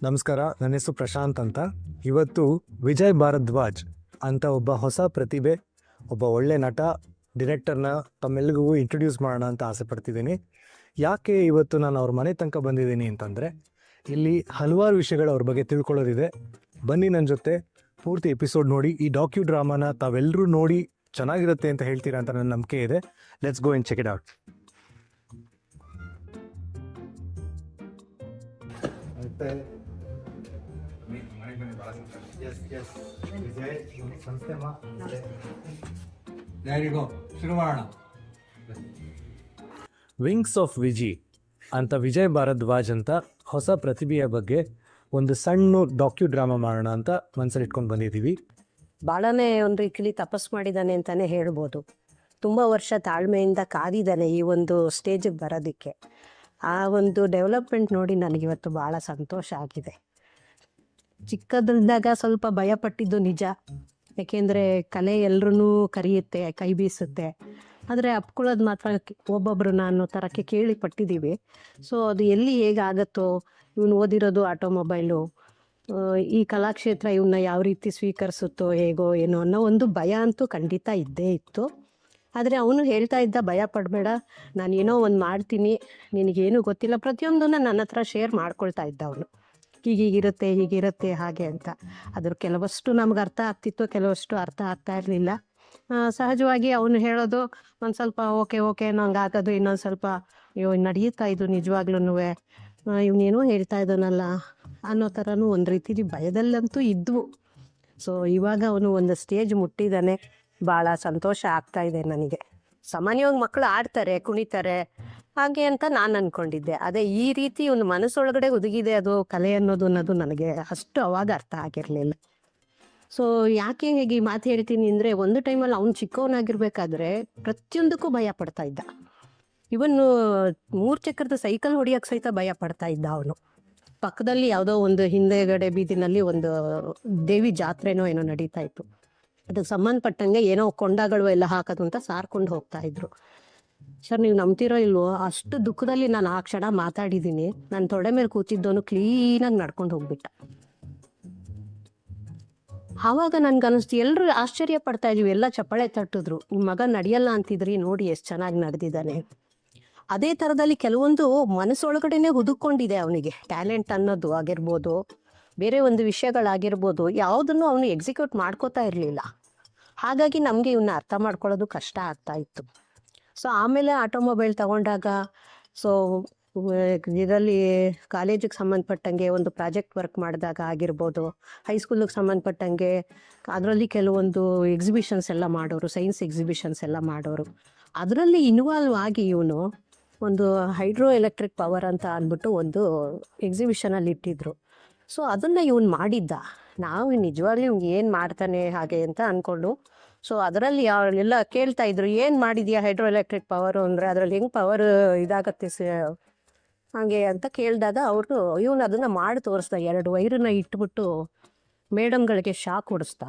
ನಮಸ್ಕಾರ, ನನ್ನ ಹೆಸರು ಪ್ರಶಾಂತ್ ಅಂತ. ಇವತ್ತು ವಿಜಯ್ ಭಾರದ್ವಾಜ್ ಅಂತ ಒಬ್ಬ ಹೊಸ ಪ್ರತಿಭೆ, ಒಬ್ಬ ಒಳ್ಳೆ ನಟ, ಡಿರೆಕ್ಟರ್ನ ತಮ್ಮೆಲ್ಲರಿಗೂ ಇಂಟ್ರೊಡ್ಯೂಸ್ ಮಾಡೋಣ ಅಂತ ಆಸೆ ಪಡ್ತಿದ್ದೀನಿ. ಯಾಕೆ ಇವತ್ತು ನಾನು ಅವ್ರ ಮನೆ ತನಕ ಬಂದಿದ್ದೀನಿ ಅಂತಂದರೆ, ಇಲ್ಲಿ ಹಲವಾರು ವಿಷಯಗಳು ಅವ್ರ ಬಗ್ಗೆ ತಿಳ್ಕೊಳ್ಳೋದಿದೆ. ಬನ್ನಿ ನನ್ನ ಜೊತೆ ಪೂರ್ತಿ ಎಪಿಸೋಡ್ ನೋಡಿ. ಈ ಡಾಕ್ಯು ಡ್ರಾಮಾನ ತಾವೆಲ್ಲರೂ ನೋಡಿ ಚೆನ್ನಾಗಿರುತ್ತೆ ಅಂತ ಹೇಳ್ತೀರಾ ಅಂತ ನನ್ನ ನಂಬಿಕೆ ಇದೆ. Let's go and check it out. Wings of Viji ಅಂತ ವಿಜಯ್ ಭಾರದ್ವಾಜ್ ಅಂತ ಹೊಸ ಪ್ರತಿಭೆಯ ಬಗ್ಗೆ ಒಂದು ಸಣ್ಣ ಡಾಕ್ಯು ಡ್ರಾಮಾ ಮಾಡೋಣ ಅಂತ ಮನಸ್ಸಲ್ಲಿ ಇಟ್ಕೊಂಡು ಬಂದಿದ್ದೀವಿ. ಭಾಳನೇ ಒಂದು ರೀತಿಲಿ ತಪಸ್ ಮಾಡಿದ್ದಾನೆ ಅಂತಲೇ ಹೇಳ್ಬೋದು. ತುಂಬ ವರ್ಷ ತಾಳ್ಮೆಯಿಂದ ಕಾದಿದ್ದಾನೆ ಈ ಒಂದು ಸ್ಟೇಜಿಗೆ ಬರೋದಕ್ಕೆ. ಆ ಒಂದು ಡೆವಲಪ್ಮೆಂಟ್ ನೋಡಿ ನನಗಿವತ್ತು ಭಾಳ ಸಂತೋಷ ಆಗಿದೆ. ಚಿಕ್ಕದ್ರದಾಗ ಸ್ವಲ್ಪ ಭಯಪಟ್ಟಿದ್ದು ನಿಜ, ಯಾಕೆಂದರೆ ಕಲೆ ಎಲ್ಲರೂ ಕರೆಯುತ್ತೆ, ಕೈ ಬೀಸುತ್ತೆ. ಆದರೆ ಅಪ್ಕೊಳ್ಳೋದು ಮಾತ್ರ ಒಬ್ಬೊಬ್ಬರು ಅನ್ನೋ ಥರಕ್ಕೆ ಕೇಳಿಪಟ್ಟಿದ್ದೀವಿ. ಸೊ ಅದು ಎಲ್ಲಿ ಹೇಗಾಗತ್ತೋ, ಇವನು ಓದಿರೋದು ಆಟೋಮೊಬೈಲು, ಈ ಕಲಾಕ್ಷೇತ್ರ ಇವನ್ನ ಯಾವ ರೀತಿ ಸ್ವೀಕರಿಸುತ್ತೋ ಹೇಗೋ ಏನೋ ಅನ್ನೋ ಒಂದು ಭಯ ಅಂತೂ ಖಂಡಿತ ಇದ್ದೇ ಇತ್ತು. ಆದರೆ ಅವನು ಹೇಳ್ತಾ ಇದ್ದ, ಭಯ ಪಡಬೇಡ, ನಾನೇನೋ ಒಂದು ಮಾಡ್ತೀನಿ, ನಿನಗೇನು ಗೊತ್ತಿಲ್ಲ, ಪ್ರತಿಯೊಂದನ್ನು ನನ್ನ ಹತ್ರ ಶೇರ್ ಮಾಡ್ಕೊಳ್ತಾ ಇದ್ದ ಅವನು. ಹೀಗಿರುತ್ತೆ ಹಾಗೆ ಅಂತ. ಅದ್ರ ಕೆಲವಷ್ಟು ನಮ್ಗೆ ಅರ್ಥ ಆಗ್ತಿತ್ತು, ಕೆಲವಷ್ಟು ಅರ್ಥ ಆಗ್ತಾ ಇರಲಿಲ್ಲ. ಸಹಜವಾಗಿ ಅವನು ಹೇಳೋದು ಒಂದು ಸ್ವಲ್ಪ ಓಕೆ ನಂಗೆ ಆಗೋದು, ಇನ್ನೊಂದು ಸ್ವಲ್ಪ ಅಯ್ಯೋ ನಡೆಯುತ್ತಾ ಇದು ನಿಜವಾಗ್ಲೂ, ಇವನೇನೋ ಹೇಳ್ತಾ ಇದ್ದಾನಲ್ಲ ಅನ್ನೋ ಥರನೂ ಒಂದು ರೀತಿಲಿ ಭಯದಲ್ಲಂತೂ ಇದ್ವು. ಸೊ ಇವಾಗ ಅವನು ಒಂದು ಸ್ಟೇಜ್ ಮುಟ್ಟಿದ್ದಾನೆ, ಭಾಳ ಸಂತೋಷ ಆಗ್ತಾ ಇದೆ ನನಗೆ. ಸಾಮಾನ್ಯವಾಗಿ ಮಕ್ಕಳು ಆಡ್ತಾರೆ, ಕುಣಿತಾರೆ ಹಾಗೆ ಅಂತ ನಾನು ಅಂದ್ಕೊಂಡಿದ್ದೆ. ಅದೇ ಈ ರೀತಿ ಒಂದು ಮನಸ್ಸೊಳಗಡೆ ಒದಗಿದೆ ಅದು ಕಲೆ ಅನ್ನೋದು ನನಗೆ ಅಷ್ಟು ಅವಾಗ ಅರ್ಥ ಆಗಿರಲಿಲ್ಲ. ಸೊ ಯಾಕೆ ಹೇಗೆ ಈ ಮಾತು ಹೇಳ್ತೀನಿ ಅಂದರೆ, ಒಂದು ಟೈಮಲ್ಲಿ ಅವ್ನು ಚಿಕ್ಕವನಾಗಿರ್ಬೇಕಾದ್ರೆ ಪ್ರತಿಯೊಂದಕ್ಕೂ ಭಯ ಪಡ್ತಾ ಇದ್ದ. ಇವನ್ನು 3 ಚಕ್ರದ ಸೈಕಲ್ ಹೊಡಿಯೋಕ್ಕೆ ಸಹಿತ ಭಯ ಪಡ್ತಾ ಇದ್ದ ಅವನು. ಪಕ್ಕದಲ್ಲಿ ಯಾವುದೋ ಒಂದು ಹಿಂದೆಗಡೆ ಬೀದಿನಲ್ಲಿ ಒಂದು ದೇವಿ ಜಾತ್ರೆನೋ ಏನೋ ನಡೀತಾ ಇತ್ತು. ಅದಕ್ಕೆ ಸಂಬಂಧಪಟ್ಟಂಗೆ ಏನೋ ಕೊಂಡಗಳು ಎಲ್ಲ ಹಾಕೋದು ಅಂತ ಸಾರ್ಕೊಂಡು ಹೋಗ್ತಾ ಇದ್ರು. ಸರ್, ನೀವು ನಂಬ್ತಿರೋ ಇಲ್ವೋ, ಅಷ್ಟು ದುಃಖದಲ್ಲಿ ನಾನು ಆ ಕ್ಷಣ ಮಾತಾಡಿದ್ದೀನಿ. ನನ್ನ ತೊಡೆ ಮೇಲೆ ಕೂತಿದ್ದವನು ಕ್ಲೀನಾಗಿ ನಡ್ಕೊಂಡು ಹೋಗ್ಬಿಟ್ಟ. ಆವಾಗ ನನ್ಗನ್ನಿಸ್ತು, ಎಲ್ಲರೂ ಆಶ್ಚರ್ಯ ಪಡ್ತಾ ಇದೀವಿ, ಎಲ್ಲ ಚಪ್ಪಾಳೆ ತಟ್ಟಿದ್ರು, ನಿಮ್ಮ ಮಗ ನಡೆಯಲ್ಲ ಅಂತಿದ್ರಿ, ನೋಡಿ ಎಷ್ಟು ಚೆನ್ನಾಗಿ ನಡೆದಿದ್ದಾನೆ. ಅದೇ ಥರದಲ್ಲಿ ಕೆಲವೊಂದು ಮನಸ್ಸೊಳಗಡೆನೆ ಹುದುಕೊಂಡಿದೆ ಅವನಿಗೆ. ಟ್ಯಾಲೆಂಟ್ ಅನ್ನೋದು ಆಗಿರ್ಬೋದು, ಬೇರೆ ಒಂದು ವಿಷಯಗಳಾಗಿರ್ಬೋದು, ಯಾವುದನ್ನು ಅವನು ಎಕ್ಸಿಕ್ಯೂಟ್ ಮಾಡ್ಕೋತಾ ಇರಲಿಲ್ಲ. ಹಾಗಾಗಿ ನಮಗೆ ಇವನ್ನ ಅರ್ಥ ಮಾಡ್ಕೊಳ್ಳೋದು ಕಷ್ಟ ಆಗ್ತಾ ಇತ್ತು. ಸೊ ಆಮೇಲೆ ಆಟೋಮೊಬೈಲ್ ತಗೊಂಡಾಗ, ಸೊ ಇದರಲ್ಲಿ ಕಾಲೇಜಿಗೆ ಸಂಬಂಧಪಟ್ಟಂಗೆ ಒಂದು ಪ್ರಾಜೆಕ್ಟ್ ವರ್ಕ್ ಮಾಡಿದಾಗ ಆಗಿರ್ಬೋದು, ಹೈಸ್ಕೂಲಿಗೆ ಸಂಬಂಧಪಟ್ಟಂಗೆ ಅದರಲ್ಲಿ ಕೆಲವೊಂದು ಎಕ್ಸಿಬಿಷನ್ಸ್ ಎಲ್ಲ ಮಾಡೋರು, ಸೈನ್ಸ್ ಎಕ್ಸಿಬಿಷನ್ಸ್ ಎಲ್ಲ ಮಾಡೋರು. ಅದರಲ್ಲಿ ಇನ್ವಾಲ್ವ್ ಆಗಿ ಇವನು ಒಂದು ಹೈಡ್ರೋ ಎಲೆಕ್ಟ್ರಿಕ್ ಪವರ್ ಅಂತ ಅಂದ್ಬಿಟ್ಟು ಒಂದು ಎಕ್ಸಿಬಿಷನಲ್ಲಿ ಇಟ್ಟಿದ್ರು. ಸೊ ಅದನ್ನು ಇವನು ಮಾಡಿದ್ದ. ನಾವು ನಿಜವಾಗ್ಲೂ ಇವ್ನು ಏನು ಮಾಡ್ತಾನೆ ಹಾಗೆ ಅಂತ ಅಂದ್ಕೊಂಡು, ಸೊ ಅದರಲ್ಲಿ ಅವರೆಲ್ಲ ಕೇಳ್ತಾ ಇದ್ರು, ಏನು ಮಾಡಿದ್ಯಾ ಹೈಡ್ರೋ ಎಲೆಕ್ಟ್ರಿಕ್ ಪವರು ಅಂದರೆ, ಅದರಲ್ಲಿ ಹೆಂಗೆ ಪವರ್ ಇದಾಗತ್ತೆ ಹಾಗೆ ಅಂತ ಕೇಳಿದಾಗ ಅವರು ಇವನು ಅದನ್ನು ಮಾಡಿ ತೋರಿಸ್ದ. 2 ವೈರನ್ನ ಇಟ್ಬಿಟ್ಟು ಮೇಡಮ್ಗಳಿಗೆ ಶಾಕ್ ಹೊಡಿಸ್ದ.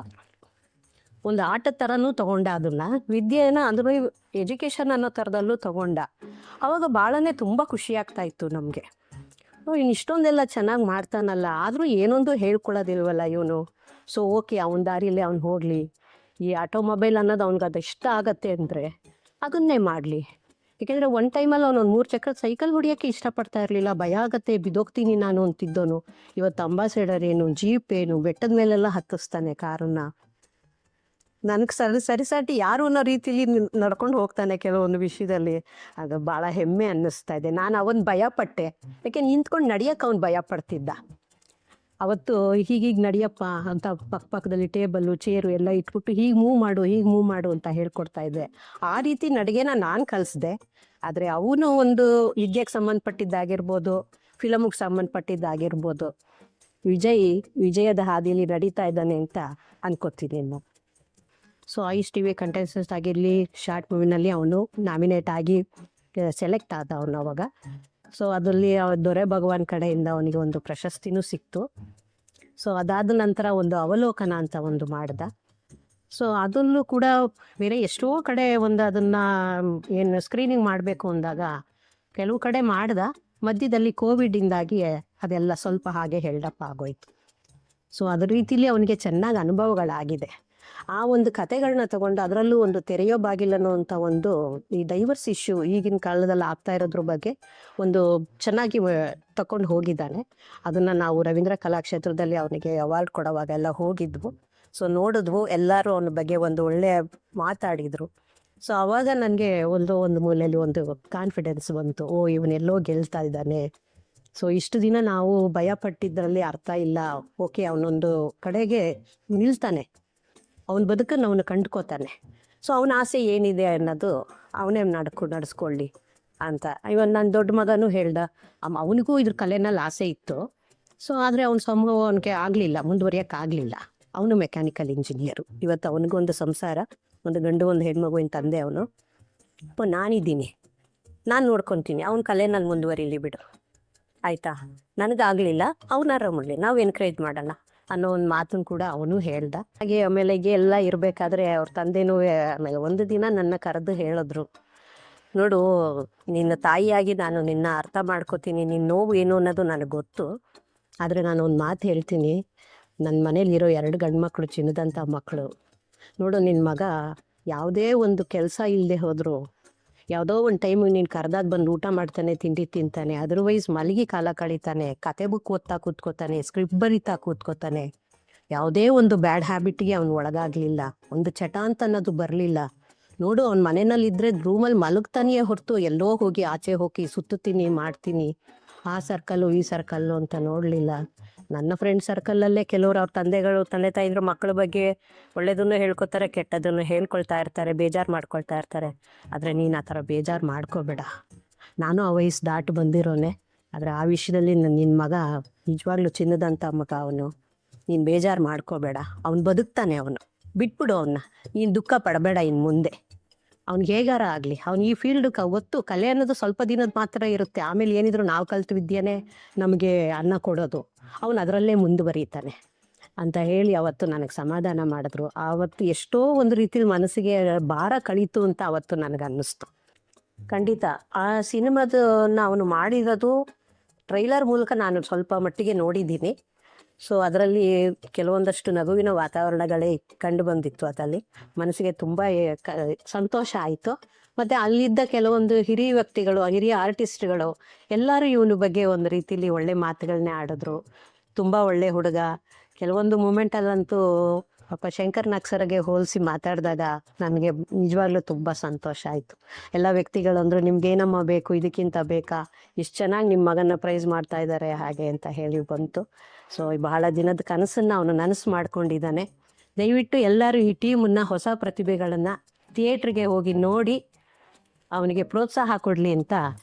ಒಂದು ಆಟದ ಥರನೂ ತೊಗೊಂಡ, ಅದನ್ನು ವಿದ್ಯೆನ ಅದನ್ನು ಎಜುಕೇಷನ್ ಅನ್ನೋ ಥರದಲ್ಲೂ ತೊಗೊಂಡ. ಆವಾಗ ಭಾಳನೇ ತುಂಬ ಖುಷಿ ಆಗ್ತಾ ಇತ್ತು ನಮಗೆ. ಇನ್ನು ಇಷ್ಟೊಂದೆಲ್ಲ ಚೆನ್ನಾಗಿ ಮಾಡ್ತಾನಲ್ಲ, ಆದರೂ ಏನೊಂದು ಹೇಳ್ಕೊಳ್ಳೋದಿಲ್ವಲ್ಲ ಇವನು. ಸೊ ಓಕೆ, ಅವನ ದಾರಿಯಲ್ಲಿ ಅವ್ನು ಹೋಗಲಿ. ಈ ಆಟೋಮೊಬೈಲ್ ಅನ್ನೋದು ಅವ್ನಿಗೆ ಅದು ಇಷ್ಟ ಆಗತ್ತೆ ಅಂದರೆ ಅದನ್ನೇ ಮಾಡಲಿ. ಏಕೆಂದರೆ ಒಂದು ಟೈಮಲ್ಲಿ ಅವನು 3 ಚಕ್ರದ ಸೈಕಲ್ ಹೊಡಿಯೋಕ್ಕೆ ಇಷ್ಟಪಡ್ತಾ ಇರಲಿಲ್ಲ. ಭಯ ಆಗತ್ತೆ, ಬಿದ್ದೋಗ್ತೀನಿ ನಾನು ಅಂತಿದ್ದೋನು. ಇವತ್ತು ಅಂಬಾಸೆಡರ್ ಏನು, ಜೀಪ್ ಏನು, ಬೆಟ್ಟದ ಮೇಲೆಲ್ಲ ಹತ್ತಿಸ್ತಾನೆ ಕಾರನ್ನು. ನನಗೆ ಸರಿಸಾಟಿ ಯಾರು ಅನ್ನೋ ರೀತಿಲಿ ನಡ್ಕೊಂಡು ಹೋಗ್ತಾನೆ ಕೆಲವೊಂದು ವಿಷಯದಲ್ಲಿ. ಅದು ಭಾಳ ಹೆಮ್ಮೆ ಅನ್ನಿಸ್ತಾ ಇದೆ. ನಾನು ಅವನು ಭಯಪಟ್ಟೆ, ಯಾಕೆ ನಿಂತ್ಕೊಂಡು ನಡೆಯೋಕ್ಕೆ ಅವ್ನು ಭಯ ಪಡ್ತಿದ್ದ. ಅವತ್ತು ಹೀಗೀಗೆ ನಡಿಯಪ್ಪ ಅಂತ ಪಕ್ಕದಲ್ಲಿ ಟೇಬಲ್ಲು ಚೇರು ಎಲ್ಲ ಇಟ್ಬಿಟ್ಟು ಹೀಗೆ ಮೂವ್ ಮಾಡು ಅಂತ ಹೇಳ್ಕೊಡ್ತಾ ಇದ್ದೆ. ಆ ರೀತಿ ನಡಿಗೆನ ನಾನು ಕಲಿಸ್ದೆ. ಆದರೆ ಅವನು ಒಂದು ವಿದ್ಯೆಗೆ ಸಂಬಂಧಪಟ್ಟಿದ್ದಾಗಿರ್ಬೋದು, ಫಿಲಮಿಗೆ ಸಂಬಂಧಪಟ್ಟಿದ್ದಾಗಿರ್ಬೋದು, ವಿಜಯದ ಹಾದಿಯಲ್ಲಿ ನಡೀತಾ ಇದ್ದಾನೆ ಅಂತ ಅನ್ಕೋತೀನಿ ನಾನು. ಸೊ ಐಸ್ ಟಿ ವಿ ಕಂಟೆಸ್ಟೆಂಟ್ ಆಗಿರಲಿ, ಶಾರ್ಟ್ ಮೂವಿನಲ್ಲಿ ಅವನು ನಾಮಿನೇಟ್ ಆಗಿ ಸೆಲೆಕ್ಟ್ ಆದ ಅವನು ಅವಾಗ. ಸೊ ಅದರಲ್ಲಿ ದೊರೆ ಭಗವಾನ್ ಕಡೆಯಿಂದ ಅವನಿಗೆ ಒಂದು ಪ್ರಶಸ್ತಿನೂ ಸಿಕ್ತು. ಸೊ ಅದಾದ ನಂತರ ಒಂದು ಅವಲೋಕನ ಅಂತ ಒಂದು ಮಾಡ್ದ. ಸೊ ಅದನ್ನು ಕೂಡ ಬೇರೆ ಎಷ್ಟೋ ಕಡೆ ಒಂದು ಅದನ್ನು ಏನು ಸ್ಕ್ರೀನಿಂಗ್ ಮಾಡಬೇಕು ಅಂದಾಗ ಕೆಲವು ಕಡೆ ಮಾಡ್ದ. ಮಧ್ಯದಲ್ಲಿ ಕೋವಿಡಿಂದಾಗಿ ಅದೆಲ್ಲ ಸ್ವಲ್ಪ ಹಾಗೆ ಹೆಲ್ಡಪ್ ಆಗೋಯ್ತು. ಸೊ ಅದ್ರ ರೀತಿಲಿ ಅವನಿಗೆ ಚೆನ್ನಾಗಿ ಅನುಭವಗಳಾಗಿದೆ. ಆ ಒಂದು ಕತೆಗಳನ್ನ ತಗೊಂಡು ಅದರಲ್ಲೂ ಒಂದು ತೆರೆಯೋ ಬಾಗಿಲನ್ನು ಅಂತ ಒಂದು ಈ ಡೈವರ್ಸ್ ಇಶ್ಯೂ ಈಗಿನ ಕಾಲದಲ್ಲಿ ಆಗ್ತಾ ಇರೋದ್ರ ಬಗ್ಗೆ ಒಂದು ಚೆನ್ನಾಗಿ ತಕೊಂಡು ಹೋಗಿದ್ದಾನೆ. ಅದನ್ನು ನಾವು ರವೀಂದ್ರ ಕಲಾಕ್ಷೇತ್ರದಲ್ಲಿ ಅವನಿಗೆ ಅವಾರ್ಡ್ ಕೊಡೋವಾಗ ಎಲ್ಲ ಹೋಗಿದ್ವು. ಸೊ ನೋಡಿದ್ವು, ಎಲ್ಲರೂ ಅವನ ಬಗ್ಗೆ ಒಂದು ಒಳ್ಳೆಯ ಮಾತಾಡಿದರು. ಸೊ ಆವಾಗ ನನಗೆ ಒಂದು ಮೂಲೆಯಲ್ಲಿ ಒಂದು ಕಾನ್ಫಿಡೆನ್ಸ್ ಬಂತು, ಓ ಇವನೆಲ್ಲೋ ಗೆಲ್ತಾ ಇದ್ದಾನೆ. ಸೊ ಇಷ್ಟು ದಿನ ನಾವು ಭಯ ಪಟ್ಟಿದ್ದರಲ್ಲಿ ಅರ್ಥ ಇಲ್ಲ, ಓಕೆ ಅವನೊಂದು ಕಡೆಗೆ ನಿಲ್ತಾನೆ, ಅವನ ಬದುಕನ್ನು ಅವನು ಕಂಡ್ಕೋತಾನೆ. ಸೊ ಅವನ ಆಸೆ ಏನಿದೆ ಅನ್ನೋದು ಅವನೇ ನಡೆಸ್ಕೊಳ್ಳಿ ಅಂತ. ಇವನ್ ನನ್ನ ದೊಡ್ಡ ಮಗನೂ ಹೇಳ್ದ, ಅವನಿಗೂ ಇದ್ರ ಕಲೆನಲ್ಲಿ ಆಸೆ ಇತ್ತು. ಸೊ ಆದರೆ ಅವನ ಸಂಭವ ಅವನಿಗೆ ಆಗಲಿಲ್ಲ, ಮುಂದುವರಿಯೋಕ್ಕಾಗಲಿಲ್ಲ. ಅವನು ಮೆಕ್ಯಾನಿಕಲ್ ಇಂಜಿನಿಯರು. ಇವತ್ತು ಅವನಿಗೊಂದು ಸಂಸಾರ, ಒಂದು ಗಂಡು ಒಂದು ಹೆಣ್ಮಗುವಿನ ತಂದೆ ಅವನು. ನಾನಿದ್ದೀನಿ, ನಾನು ನೋಡ್ಕೊತೀನಿ, ಅವನ ಕಲೆನಲ್ಲಿ ಮುಂದುವರಿಲಿ ಬಿಡು, ಆಯಿತಾ, ನನಗಾಗಲಿಲ್ಲ, ಅವನಾರ ಮಾಡಲಿ, ನಾವು ಎನ್ಕರೇಜ್ ಮಾಡೋಣ ಅನ್ನೋ ಒಂದು ಮಾತನ್ನು ಕೂಡ ಅವನು ಹೇಳ್ದ. ಹಾಗೆ ಆಮೇಲೆ ಎಲ್ಲ ಇರಬೇಕಾದ್ರೆ ಅವ್ರ ತಂದೆನೂ ಆಮೇಲೆ ಒಂದು ದಿನ ನನ್ನ ಕರೆದು ಹೇಳಿದ್ರು, ನೋಡು ನಿನ್ನ ತಾಯಿಯಾಗಿ ನಾನು ನಿನ್ನ ಅರ್ಥ ಮಾಡ್ಕೋತೀನಿ, ನಿನ್ನ ನೋವು ಏನು ಅನ್ನೋದು ನನಗೆ ಗೊತ್ತು. ಆದರೆ ನಾನು ಒಂದು ಮಾತು ಹೇಳ್ತೀನಿ, ನನ್ನ ಮನೇಲಿರೋ 2 ಗಂಡು ಮಕ್ಕಳು ಚಿನ್ನದಂಥ ಮಕ್ಕಳು. ನೋಡು ನಿನ್ನ ಮಗ ಯಾವುದೇ ಒಂದು ಕೆಲಸ ಇಲ್ಲದೆ ಹೋದರೂ ಯಾವುದೋ ಒಂದು ಟೈಮಿಗೆ ನೀನು ಕರೆದಾಗ ಬಂದು ಊಟ ಮಾಡ್ತಾನೆ, ತಿಂಡಿ ತಿಂತಾನೆ, ಅದರ್ವೈಸ್ ಮಲಗಿ ಕಾಲ ಕಳೀತಾನೆ, ಕತೆ ಬುಕ್ ಓದ್ತಾ ಕೂತ್ಕೋತಾನೆ, ಸ್ಕ್ರಿಪ್ಟ್ ಬರೀತಾ ಕೂತ್ಕೋತಾನೆ. ಯಾವುದೇ ಒಂದು ಬ್ಯಾಡ್ ಹ್ಯಾಬಿಟ್ಗೆ ಅವ್ನು ಒಳಗಾಗಲಿಲ್ಲ, ಒಂದು ಚಟ ಅಂತ ಅನ್ನೋದು ಬರಲಿಲ್ಲ. ನೋಡು ಅವ್ನ ಮನೆಯಲ್ಲಿದ್ದರೆ ರೂಮಲ್ಲಿ ಮಲಗ್ತಾನೆಯೇ ಹೊರತು ಎಲ್ಲೋ ಹೋಗಿ ಆಚೆ ಹೋಗಿ ಸುತ್ತುತ್ತೀನಿ ಮಾಡ್ತೀನಿ, ಆ ಸರ್ಕಲ್ಲು ಈ ಸರ್ಕಲ್ಲು ಅಂತ ನೋಡಲಿಲ್ಲ. ನನ್ನ ಫ್ರೆಂಡ್ ಸರ್ಕಲಲ್ಲೇ ಕೆಲವರು ಅವ್ರ ತಂದೆ ತಾಯಿದ್ರು ಮಕ್ಕಳ ಬಗ್ಗೆ ಒಳ್ಳೆಯದನ್ನು ಹೇಳ್ಕೊತಾರೆ, ಕೆಟ್ಟದನ್ನು ಹೇಳ್ಕೊಳ್ತಾ ಇರ್ತಾರೆ, ಬೇಜಾರು ಮಾಡ್ಕೊಳ್ತಾ ಇರ್ತಾರೆ. ಆದರೆ ನೀನು ಆ ಥರ ಬೇಜಾರು ಮಾಡ್ಕೋಬೇಡ. ನಾನು ಆ ವಯಸ್ಸು ದಾಟಿ ಬಂದಿರೋನೆ. ಆದರೆ ಆ ವಿಷಯದಲ್ಲಿ ನಿನ್ನ ಮಗ ನಿಜವಾಗ್ಲೂ ಚಿನ್ನದಂಥ ಮಗ ಅವನು. ನೀನು ಬೇಜಾರು ಮಾಡ್ಕೋಬೇಡ, ಅವನು ಬದುಕ್ತಾನೆ, ಅವನು ಬಿಟ್ಬಿಡು ಅವನ್ನ, ನೀನು ದುಃಖ ಪಡಬೇಡ. ಇನ್ನು ಮುಂದೆ ಅವ್ನಿಗೆ ಹೇಗಾರ ಆಗಲಿ, ಅವ್ನು ಈ ಫೀಲ್ಡ್ಗೆ ಅವತ್ತು ಕಲೆ ಅನ್ನೋದು ಸ್ವಲ್ಪ ದಿನದ ಮಾತ್ರ ಇರುತ್ತೆ. ಆಮೇಲೆ ಏನಿದ್ರು ನಾವು ಕಲ್ತು ವಿದ್ಯೆನೇ ನಮಗೆ ಅನ್ನ ಕೊಡೋದು, ಅವನು ಅದರಲ್ಲೇ ಮುಂದುವರಿತಾನೆ ಅಂತ ಹೇಳಿ ಅವತ್ತು ನನಗೆ ಸಮಾಧಾನ ಮಾಡಿದ್ರು. ಆವತ್ತು ಎಷ್ಟೋ ಒಂದು ರೀತಿಲಿ ಮನಸ್ಸಿಗೆ ಭಾರ ಕಳೀತು ಅಂತ ಅವತ್ತು ನನಗೆ ಅನ್ನಿಸ್ತು. ಖಂಡಿತ ಆ ಸಿನಿಮಾದನ್ನ ಅವನು ಮಾಡಿರೋದು ಟ್ರೈಲರ್ ಮೂಲಕ ನಾನು ಸ್ವಲ್ಪ ಮಟ್ಟಿಗೆ ನೋಡಿದ್ದೀನಿ. ಸೊ ಅದರಲ್ಲಿ ಕೆಲವೊಂದಷ್ಟು ನಗುವಿನ ವಾತಾವರಣಗಳೇ ಕಂಡು ಬಂದಿತ್ತು. ಅದರಲ್ಲಿ ಮನಸ್ಸಿಗೆ ತುಂಬ ಸಂತೋಷ ಆಯಿತು. ಮತ್ತು ಅಲ್ಲಿದ್ದ ಕೆಲವೊಂದು ಹಿರಿಯ ವ್ಯಕ್ತಿಗಳು, ಹಿರಿಯ ಆರ್ಟಿಸ್ಟ್ಗಳು ಎಲ್ಲರೂ ಇವನ ಬಗ್ಗೆ ಒಂದು ರೀತಿಲಿ ಒಳ್ಳೆ ಮಾತುಗಳನ್ನೇ ಆಡಿದ್ರು. ತುಂಬ ಒಳ್ಳೆ ಹುಡುಗ. ಕೆಲವೊಂದು ಮೂಮೆಂಟಲ್ಲಂತೂ ಪಾಪ ಶಂಕರ್ ನಾಗ್ಸರ್ಗೆ ಹೋಲಿಸಿ ಮಾತಾಡಿದಾಗ ನನಗೆ ನಿಜವಾಗ್ಲೂ ತುಂಬ ಸಂತೋಷ ಆಯಿತು. ಎಲ್ಲ ವ್ಯಕ್ತಿಗಳು ಅಂದರು, ನಿಮ್ಗೇನಮ್ಮ ಬೇಕು, ಇದಕ್ಕಿಂತ ಬೇಕಾ, ಇಷ್ಟು ಚೆನ್ನಾಗಿ ನಿಮ್ಮ ಮಗನ ಪ್ರೈಸ್ ಮಾಡ್ತಾ ಇದ್ದಾರೆ ಹಾಗೆ ಅಂತ ಹೇಳಿ ಬಂತು. ಸೊ ಬಹಳ ದಿನದ ಕನಸನ್ನು ಅವನು ನನಸು ಮಾಡ್ಕೊಂಡಿದ್ದಾನೆ. ದಯವಿಟ್ಟು ಎಲ್ಲರೂ ಈ ಟೀಮನ್ನು, ಹೊಸ ಪ್ರತಿಭೆಗಳನ್ನು ಥಿಯೇಟ್ರಿಗೆ ಹೋಗಿ ನೋಡಿ ಅವನಿಗೆ ಪ್ರೋತ್ಸಾಹ ಕೊಡಲಿ ಅಂತ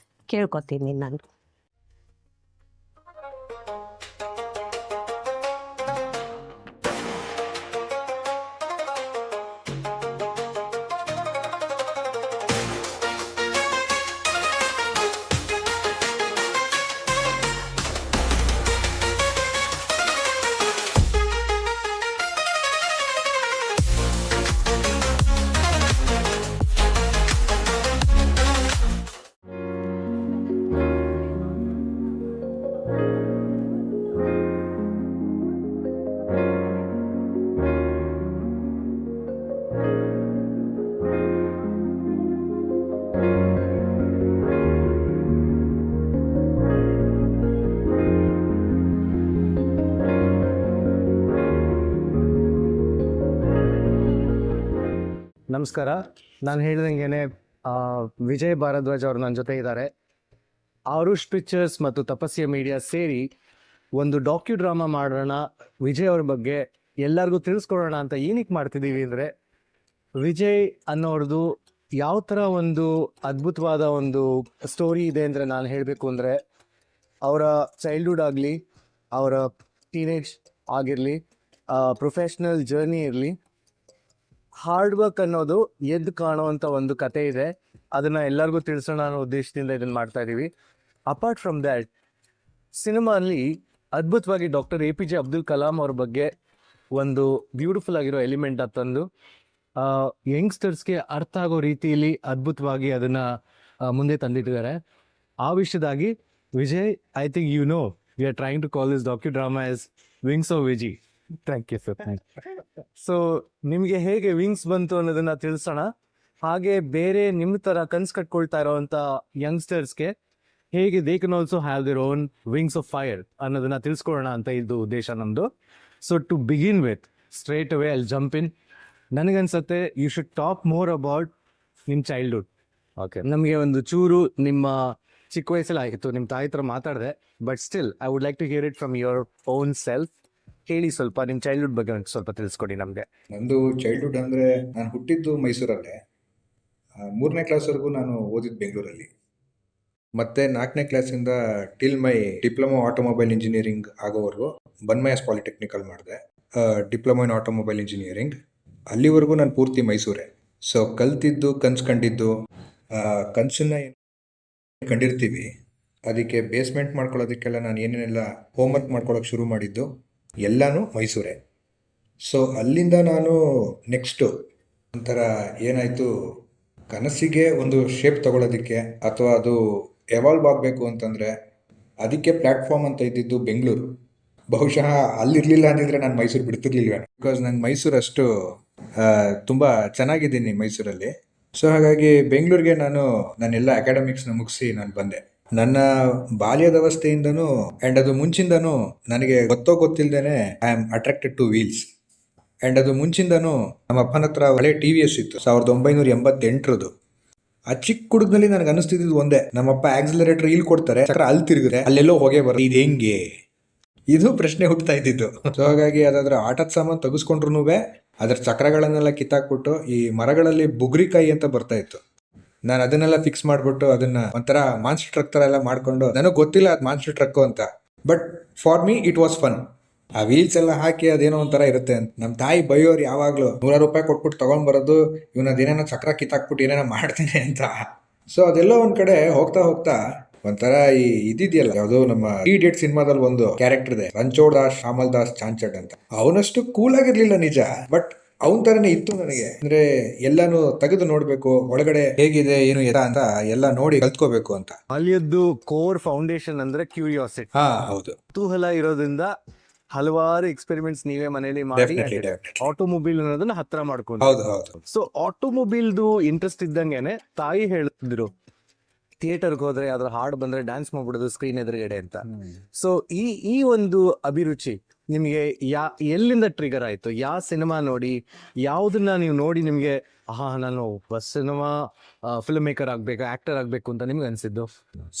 ಕೇಳ್ಕೊತೀನಿ ನಾನು. ನಮಸ್ಕಾರ. ನಾನು ಹೇಳಿದಂಗೆ ವಿಜಯ್ ಭಾರದ್ವಾಜ್ ಅವರು ನನ್ನ ಜೊತೆ ಇದ್ದಾರೆ. ಆರುಷ್ ಪಿಕ್ಚರ್ಸ್ ಮತ್ತು ತಪಸ್ಯ ಮೀಡಿಯಾ ಸೇರಿ ಒಂದು ಡಾಕ್ಯು ಡ್ರಾಮಾ ಮಾಡೋಣ, ವಿಜಯ್ ಅವ್ರ ಬಗ್ಗೆ ಎಲ್ಲರಿಗೂ ತಿಳಿಸ್ಕೊಡೋಣ ಅಂತ ಏನಕ್ಕೆ ಮಾಡ್ತಿದ್ದೀವಿ ಅಂದರೆ, ವಿಜಯ್ ಅನ್ನೋರ್ದು ಯಾವ ಥರ ಒಂದು ಅದ್ಭುತವಾದ ಒಂದು ಸ್ಟೋರಿ ಇದೆ ಅಂದರೆ, ನಾನು ಹೇಳಬೇಕು ಅಂದರೆ ಅವರ ಚೈಲ್ಡ್ಹುಡ್ ಆಗಲಿ, ಅವರ ಟೀನೇಜ್ ಆಗಿರಲಿ, ಪ್ರೊಫೆಷ್ನಲ್ ಜರ್ನಿ ಇರಲಿ, ಹಾರ್ಡ್ ವರ್ಕ್ ಅನ್ನೋದು ಎದ್ದು ಕಾಣುವಂಥ ಒಂದು ಕತೆ ಇದೆ. ಅದನ್ನು ಎಲ್ಲರಿಗೂ ತಿಳಿಸೋಣ ಅನ್ನೋ ಉದ್ದೇಶದಿಂದ ಇದನ್ನು ಮಾಡ್ತಾ ಇದ್ದೀವಿ. ಅಪಾರ್ಟ್ ಫ್ರಮ್ ದ್ಯಾಟ್, ಸಿನಿಮಾಲ್ಲಿ ಅದ್ಭುತವಾಗಿ ಡಾಕ್ಟರ್ APJ ಅಬ್ದುಲ್ ಕಲಾಂ ಅವ್ರ ಬಗ್ಗೆ ಒಂದು ಬ್ಯೂಟಿಫುಲ್ ಆಗಿರೋ ಎಲಿಮೆಂಟ್ ತಂದು ಯಂಗ್ಸ್ಟರ್ಸ್ಗೆ ಅರ್ಥ ಆಗೋ ರೀತಿಯಲ್ಲಿ ಅದ್ಭುತವಾಗಿ ಅದನ್ನು ಮುಂದೆ ತಂದಿಟ್ಟಿದ್ದಾರೆ. ಆ ವಿಷಯದಾಗಿ Vijay, I think we are trying to call this docudrama as Wings of Viji. Thank you sir. So ನಿಮಗೆ ಹೇಗೆ ವಿಂಗ್ಸ್ ಬಂತು ಅನ್ನೋದನ್ನ ತಿಳಿಸೋಣ. ಹಾಗೆ ಬೇರೆ ನಿಮ್ಮ ಥರ ಕನ್ಸು ಕಟ್ಕೊಳ್ತಾ ಇರೋವಂಥ ಯಂಗ್ಸ್ಟರ್ಸ್ಗೆ ಹೇಗೆ they can also have their own wings of fire ಅನ್ನೋದನ್ನ ತಿಳಿಸ್ಕೊಡೋಣ ಅಂತ ಇದು ಉದ್ದೇಶ ನಮ್ಮದು. So to begin with straight away I'll jump in. ನನಗನ್ಸುತ್ತೆ you should talk more about ನಿಮ್ಮ ಚೈಲ್ಡ್ಹುಡ್. ಓಕೆ. ನಮಗೆ ಒಂದು ಚೂರು ನಿಮ್ಮ ಚಿಕ್ಕ ವಯಸ್ಸಲ್ಲಿ ಆಗಿತ್ತು, ನಿಮ್ಮ ತಾಯಿ ಹತ್ರ ಮಾತಾಡಿದೆ, but still I would like to hear it from your own self. ಹೇಳಿ ಸ್ವಲ್ಪ ನಿಮ್ಮ ಚೈಲ್ಡ್ಹುಡ್ ಬಗ್ಗೆ ಸ್ವಲ್ಪ ತಿಳಿಸ್ಕೊಡಿ ನಮಗೆ. ನಂದು ಚೈಲ್ಡ್ಹುಡ್ ಅಂದರೆ ನಾನು ಹುಟ್ಟಿದ್ದು ಮೈಸೂರಲ್ಲೇ. 3ನೇ ಕ್ಲಾಸ್ವರೆಗೂ ನಾನು ಓದಿದ್ದು ಬೆಂಗಳೂರಲ್ಲಿ. ಮತ್ತು 4ನೇ ಕ್ಲಾಸಿಂದ ಟಿಲ್ ಮೈ ಡಿಪ್ಲೊಮಾ ಆಟೋಮೊಬೈಲ್ ಇಂಜಿನಿಯರಿಂಗ್ ಆಗೋವರೆಗೂ ಬನ್ಮಯಸ್ ಪಾಲಿಟೆಕ್ನಿಕಲ್ ಮಾಡಿದೆ, ಡಿಪ್ಲೊಮಾ ಇನ್ ಆಟೋಮೊಬೈಲ್ ಇಂಜಿನಿಯರಿಂಗ್. ಅಲ್ಲಿವರೆಗೂ ನಾನು ಪೂರ್ತಿ ಮೈಸೂರೇ. ಸೊ ಕಲ್ತಿದ್ದು ಕನ್ಸು ಕಂಡಿದ್ದು, ಕನಸನ್ನ ಕಂಡಿರ್ತೀವಿ, ಅದಕ್ಕೆ ಬೇಸ್ಮೆಂಟ್ ಮಾಡ್ಕೊಳ್ಳೋದಕ್ಕೆಲ್ಲ ನಾನು ಏನೇನೆಲ್ಲ ಹೋಮ್ವರ್ಕ್ ಮಾಡ್ಕೊಳ್ಳೋಕೆ ಶುರು ಮಾಡಿದ್ದು ಎಲ್ಲನೂ ಮೈಸೂರೇ. ಸೊ ಅಲ್ಲಿಂದ ನಾನು ನೆಕ್ಸ್ಟು ಒಂಥರ ಏನಾಯಿತು, ಕನಸಿಗೆ ಒಂದು ಶೇಪ್ ತಗೊಳ್ಳೋದಕ್ಕೆ ಅಥವಾ ಅದು ಎವಾಲ್ವ್ ಆಗಬೇಕು ಅಂತಂದರೆ ಅದಕ್ಕೆ ಪ್ಲ್ಯಾಟ್ಫಾರ್ಮ್ ಅಂತ ಇದ್ದಿದ್ದು ಬೆಂಗಳೂರು. ಬಹುಶಃ ಅಲ್ಲಿರಲಿಲ್ಲ ಅಂದಿದ್ರೆ ನಾನು ಮೈಸೂರು ಬಿಡ್ತಿರ್ಲಿಲ್ವ, ಬಿಕಾಸ್ ನಂಗೆ ಮೈಸೂರು ಅಷ್ಟು ತುಂಬ ಚೆನ್ನಾಗಿದ್ದೀನಿ ಮೈಸೂರಲ್ಲಿ. ಸೊ ಹಾಗಾಗಿ ಬೆಂಗಳೂರಿಗೆ ನಾನೆಲ್ಲ ಅಕಾಡೆಮಿಕ್ಸ್ನ ಮುಗಿಸಿ ನಾನು ಬಂದೆ. ನನ್ನ ಬಾಲ್ಯದವಸ್ಥೆಯಿಂದನೂ ಆ್ಯಂಡ್ ಅದು ಮುಂಚಿಂದನೂ ನನಗೆ ಗೊತ್ತಿಲ್ಲದೇ I am attracted to wheels. And ಅದು ಮುಂಚಿಂದನೂ ನಮ್ಮ ಅಪ್ಪನ ಹತ್ರ ಹಳೆ TVS ಇತ್ತು, 1988ರದು. ಆ ಚಿಕ್ಕ ಹುಡುಗನಲ್ಲಿ ನನಗೆ ಅನಿಸ್ತಿದ್ದು ಒಂದೇ, ನಮ್ಮಪ್ಪ ಆಕ್ಸಿಲರೇಟರ್ ಇಲ್ಲಿ ಕೊಡ್ತಾರೆ, ಚಕ್ರ ಅಲ್ಲಿ ತಿರುಗಿದೆ, ಅಲ್ಲೆಲ್ಲೋ ಹೊಗೆ ಬರೋದು, ಇದು ಹೆಂಗೆ, ಇದು ಪ್ರಶ್ನೆ ಹುಟ್ಟುತ್ತಾ ಇದ್ದಿದ್ದು. ಸೊ ಹಾಗಾಗಿ ಅದಾದ್ರೆ ಆಟದ ಸಾಮಾನು ತೆಗೆಸ್ಕೊಂಡ್ರು ಅದರ ಚಕ್ರಗಳನ್ನೆಲ್ಲ ಕಿತ್ತಾಕ್ಬಿಟ್ಟು ಈ ಮರಗಳಲ್ಲಿ ಬುಗ್ರಿಕಾಯಿ ಅಂತ ಬರ್ತಾ ಇತ್ತು, ನಾನು ಅದನ್ನೆಲ್ಲ ಫಿಕ್ಸ್ ಮಾಡಿಬಿಟ್ಟು ಅದನ್ನ ಒಂಥರ ಮಾನ್ಸ್ಟರ್ ಟ್ರಕ್ ಥರ ಎಲ್ಲ ಮಾಡಿಕೊಂಡು, ನನಗೆ ಗೊತ್ತಿಲ್ಲ ಅದು ಮಾನ್ಸ್ಟರ್ ಟ್ರಕ್ಕು ಅಂತ, but for me it was fun. ಆ ವೀಲ್ಸ್ ಎಲ್ಲ ಹಾಕಿ ಅದೇನೋ ಒಂಥರ ಇರುತ್ತೆ ಅಂತ. ನಮ್ಮ ತಾಯಿ ಬೈಯೋರು ಯಾವಾಗಲೂ ₹100 ಕೊಟ್ಬಿಟ್ಟು ತೊಗೊಂಡ್ಬರೋದು, ಇವನದೇನೇನೋ ಚಕ್ರ ಕಿತ್ತಾಕ್ಬಿಟ್ಟು ಏನೇನೋ ಮಾಡ್ತೀನಿ ಅಂತ. ಸೊ ಅದೆಲ್ಲೋ ಒಂದು ಕಡೆ ಹೋಗ್ತಾ ಹೋಗ್ತಾ ಒಂಥರ ಈ ಇದಿದೆಯಲ್ಲ, ಯಾವುದೋ ನಮ್ಮ ಇಡಿಯಟ್ ಸಿನಿಮಾದಲ್ಲಿ ಒಂದು ಕ್ಯಾರೆಕ್ಟರ್ ಇದೆ, ರಣಛೋಡ್ ದಾಸ್ ಶ್ಯಾಮಲ್ ದಾಸ್ ಚಾಂಚಡ್ ಅಂತ. ಅವನಷ್ಟು ಕೂಲ್ ಆಗಿರ್ಲಿಲ್ಲ ನಿಜ, ಬಟ್ ಅವನ ಥರನೇ ಇತ್ತು ನನಗೆ. ಅಂದ್ರೆ ಎಲ್ಲಾನು ತೆಗೆದು ನೋಡ್ಬೇಕು, ಒಳಗಡೆ ಹೇಗಿದೆ ಏನು ಅಂತ ಎಲ್ಲ ನೋಡಿ ಕಲ್ತ್ಕೋಬೇಕು ಅಂತ. ಬಾಲ್ಯದ್ದು ಕೋರ್ ಫೌಂಡೇಶನ್ ಅಂದ್ರೆ ಕ್ಯೂರಿಯಾಸಿಟಿ. ಹೌದು, ಕುತೂಹಲ ಇರೋದ್ರಿಂದ ಹಲವಾರು ಎಕ್ಸ್ಪೆರಿಮೆಂಟ್ಸ್ ನೀವೇ ಮನೇಲಿ ಮಾಡಿ ಡೆಫಿನೆಟ್ಲಿ. ಆಟೋಮೊಬೈಲ್ ಅನ್ನೋದನ್ನ ಹತ್ರ ಮಾಡ್ಕೊಂಡು. ಹೌದು ಹೌದು. ಸೊ ಆಟೋಮೊಬೈಲ್ದು ಇಂಟ್ರೆಸ್ಟ್ ಇದ್ದಂಗೆನೆ ತಾಯಿ ಹೇಳ್ತಿದ್ರು ಥಿಯೇಟರ್ಗೆ ಹೋದ್ರೆ ಅದ್ರ ಹಾಡು ಬಂದ್ರೆ ಡ್ಯಾನ್ಸ್ ಮಾಡ್ಬಿಡೋದು ಸ್ಕ್ರೀನ್ ಎದುರುಗಡೆ ಅಂತ. ಸೊ ಈ ಒಂದು ಅಭಿರುಚಿ ನಿಮಗೆ ಎಲ್ಲಿಂದ ಟ್ರಿಗರ್ ಆಯ್ತು? ಯಾವ ಸಿನಿಮಾ ನೋಡಿ, ಯಾವುದನ್ನ ನೀವು ನೋಡಿ ನಿಮ್ಗೆ ನಾನು ಸಿನಿಮಾ ಫಿಲ್ಮ್ ಮೇಕರ್ ಆಗ್ಬೇಕು, ಆಕ್ಟರ್ ಆಗ್ಬೇಕು ಅಂತ ನಿಮ್ಗೆ ಅನ್ಸಿದ್ದು?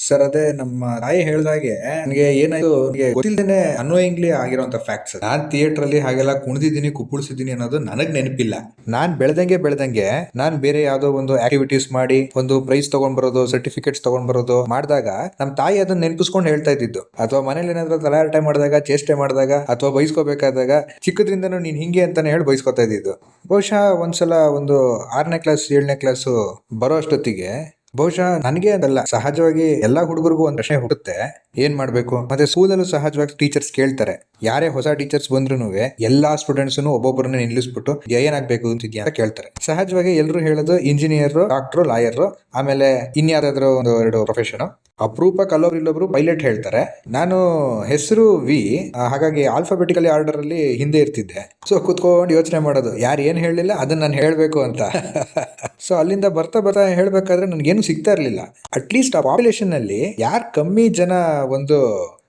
ಸರ್ ಅದೇ ನಮ್ಮ ತಾಯಿ ಹೇಳ್ದಾಗೆ ನನಗೆ ಏನಾಯ್ತು, ನನಗೆ ಗೊತ್ತಿಲ್ಲದೇನೆ ಅನ್ವಯಿಂಗ್ಲಿ ಆಗಿರೋಂಥ ಫ್ಯಾಕ್ಟ್ಸ್. ನಾನು ಥಿಯೇಟರ್ ಅಲ್ಲಿ ಹಾಗೆಲ್ಲ ಕುಣಿದಿದ್ದೀನಿ, ಕುಪ್ಪಳಿಸಿದ್ದೀನಿ ಅನ್ನೋದು ನನಗೆ ನೆನಪಿಲ್ಲ. ನಾನು ಬೆಳೆದಂಗೆ ನಾನು ಬೇರೆ ಯಾವುದೋ ಒಂದು ಆಕ್ಟಿವಿಟೀಸ್ ಮಾಡಿ ಒಂದು ಪ್ರೈಸ್ ತಗೊಂಡ್ ಬರೋದು, ಸರ್ಟಿಫಿಕೇಟ್ಸ್ ತಗೊಂಡ್ ಬರೋದು ಮಾಡಿದಾಗ ನಮ್ಮ ತಾಯಿ ಅದನ್ನ ನೆನಪಿಸ್ಕೊಂಡು ಹೇಳ್ತಾ ಇದ್ದಿದ್ದು. ಅಥವಾ ಮನೇಲಿ ಏನಾದ್ರೂ ತಲಾಟೆ ಮಾಡಿದಾಗ, ಚೇಷ್ಟೆ ಮಾಡಿದಾಗ, ಅಥವಾ ಬೈಸ್ಕೋಬೇಕಾದಾಗ ಚಿಕ್ಕದ್ರಿಂದನೂ ನೀನ್ ಹಿಂಗೆ ಅಂತಾನೆ ಹೇಳಿ ಬೈಸ್ಕೊತಾ ಇದ್ದಿದ್ದು. ಬಹುಶಃ ಒಂದ್ಸಲ ಒಂದು 6ನೇ ಕ್ಲಾಸ್ 7ನೇ ಕ್ಲಾಸು ಬರೋ ಅಷ್ಟೊತ್ತಿಗೆ ಬಹುಶಃ ನನಗೆ ಅದಲ್ಲ, ಸಹಜವಾಗಿ ಎಲ್ಲಾ ಹುಡುಗರಿಗೂ ಒಂದು ಪ್ರಶ್ನೆ ಹುಟ್ಟುತ್ತೆ, ಏನ್ ಮಾಡ್ಬೇಕು. ಮತ್ತೆ ಸ್ಕೂಲಲ್ಲೂ ಸಹಜವಾಗಿ ಟೀಚರ್ಸ್ ಕೇಳ್ತಾರೆ, ಯಾರೇ ಹೊಸ ಟೀಚರ್ಸ್ ಬಂದ್ರು ಎಲ್ಲಾ ಸ್ಟೂಡೆಂಟ್ಸ್ ಒಬ್ಬೊಬ್ಬರನ್ನ ನಿಲ್ಲಿಸ್ಬಿಟ್ಟು ಏನಾಗ್ಬೇಕು ಅಂತಿದ್ಯಾ ಅಂತ ಕೇಳ್ತಾರೆ. ಸಹಜವಾಗಿ ಎಲ್ಲರೂ ಹೇಳೋದು ಇಂಜಿನಿಯರ್, ಡಾಕ್ಟರ್, ಲಾಯರ್, ಆಮೇಲೆ ಇನ್ಯಾವ್ದಾದ್ರು ಒಂದು 2 ಪ್ರೊಫೆಷನ್. ಅಪರೂಪ ಇಲ್ಲೊಬ್ರು ಪೈಲಟ್ ಹೇಳ್ತಾರೆ. ನಾನು ಹೆಸರು ವಿ, ಹಾಗಾಗಿ ಆಲ್ಫಾಬೆಟಿಕಲಿ ಆರ್ಡರ್ ಅಲ್ಲಿ ಹಿಂದೆ ಇರ್ತಿದ್ದೆ. ಸೊ ಕುತ್ಕೊಂಡು ಯೋಚನೆ ಮಾಡೋದು, ಯಾರು ಏನ್ ಹೇಳಲಿಲ್ಲ ಅದನ್ನ ನಾನು ಹೇಳ್ಬೇಕು ಅಂತ. ಸೊ ಅಲ್ಲಿಂದ ಬರ್ತಾ ಹೇಳ್ಬೇಕಾದ್ರೆ ನನ್ಗೇನು ಸಿಗ್ತಾ ಇರ್ಲಿಲ್ಲ. ಅಟ್ಲೀಸ್ಟ್ ಆ ಪಾಪ್ಯುಲೇಷನ್ ಅಲ್ಲಿ ಯಾರು ಕಮ್ಮಿ ಜನ ಒಂದು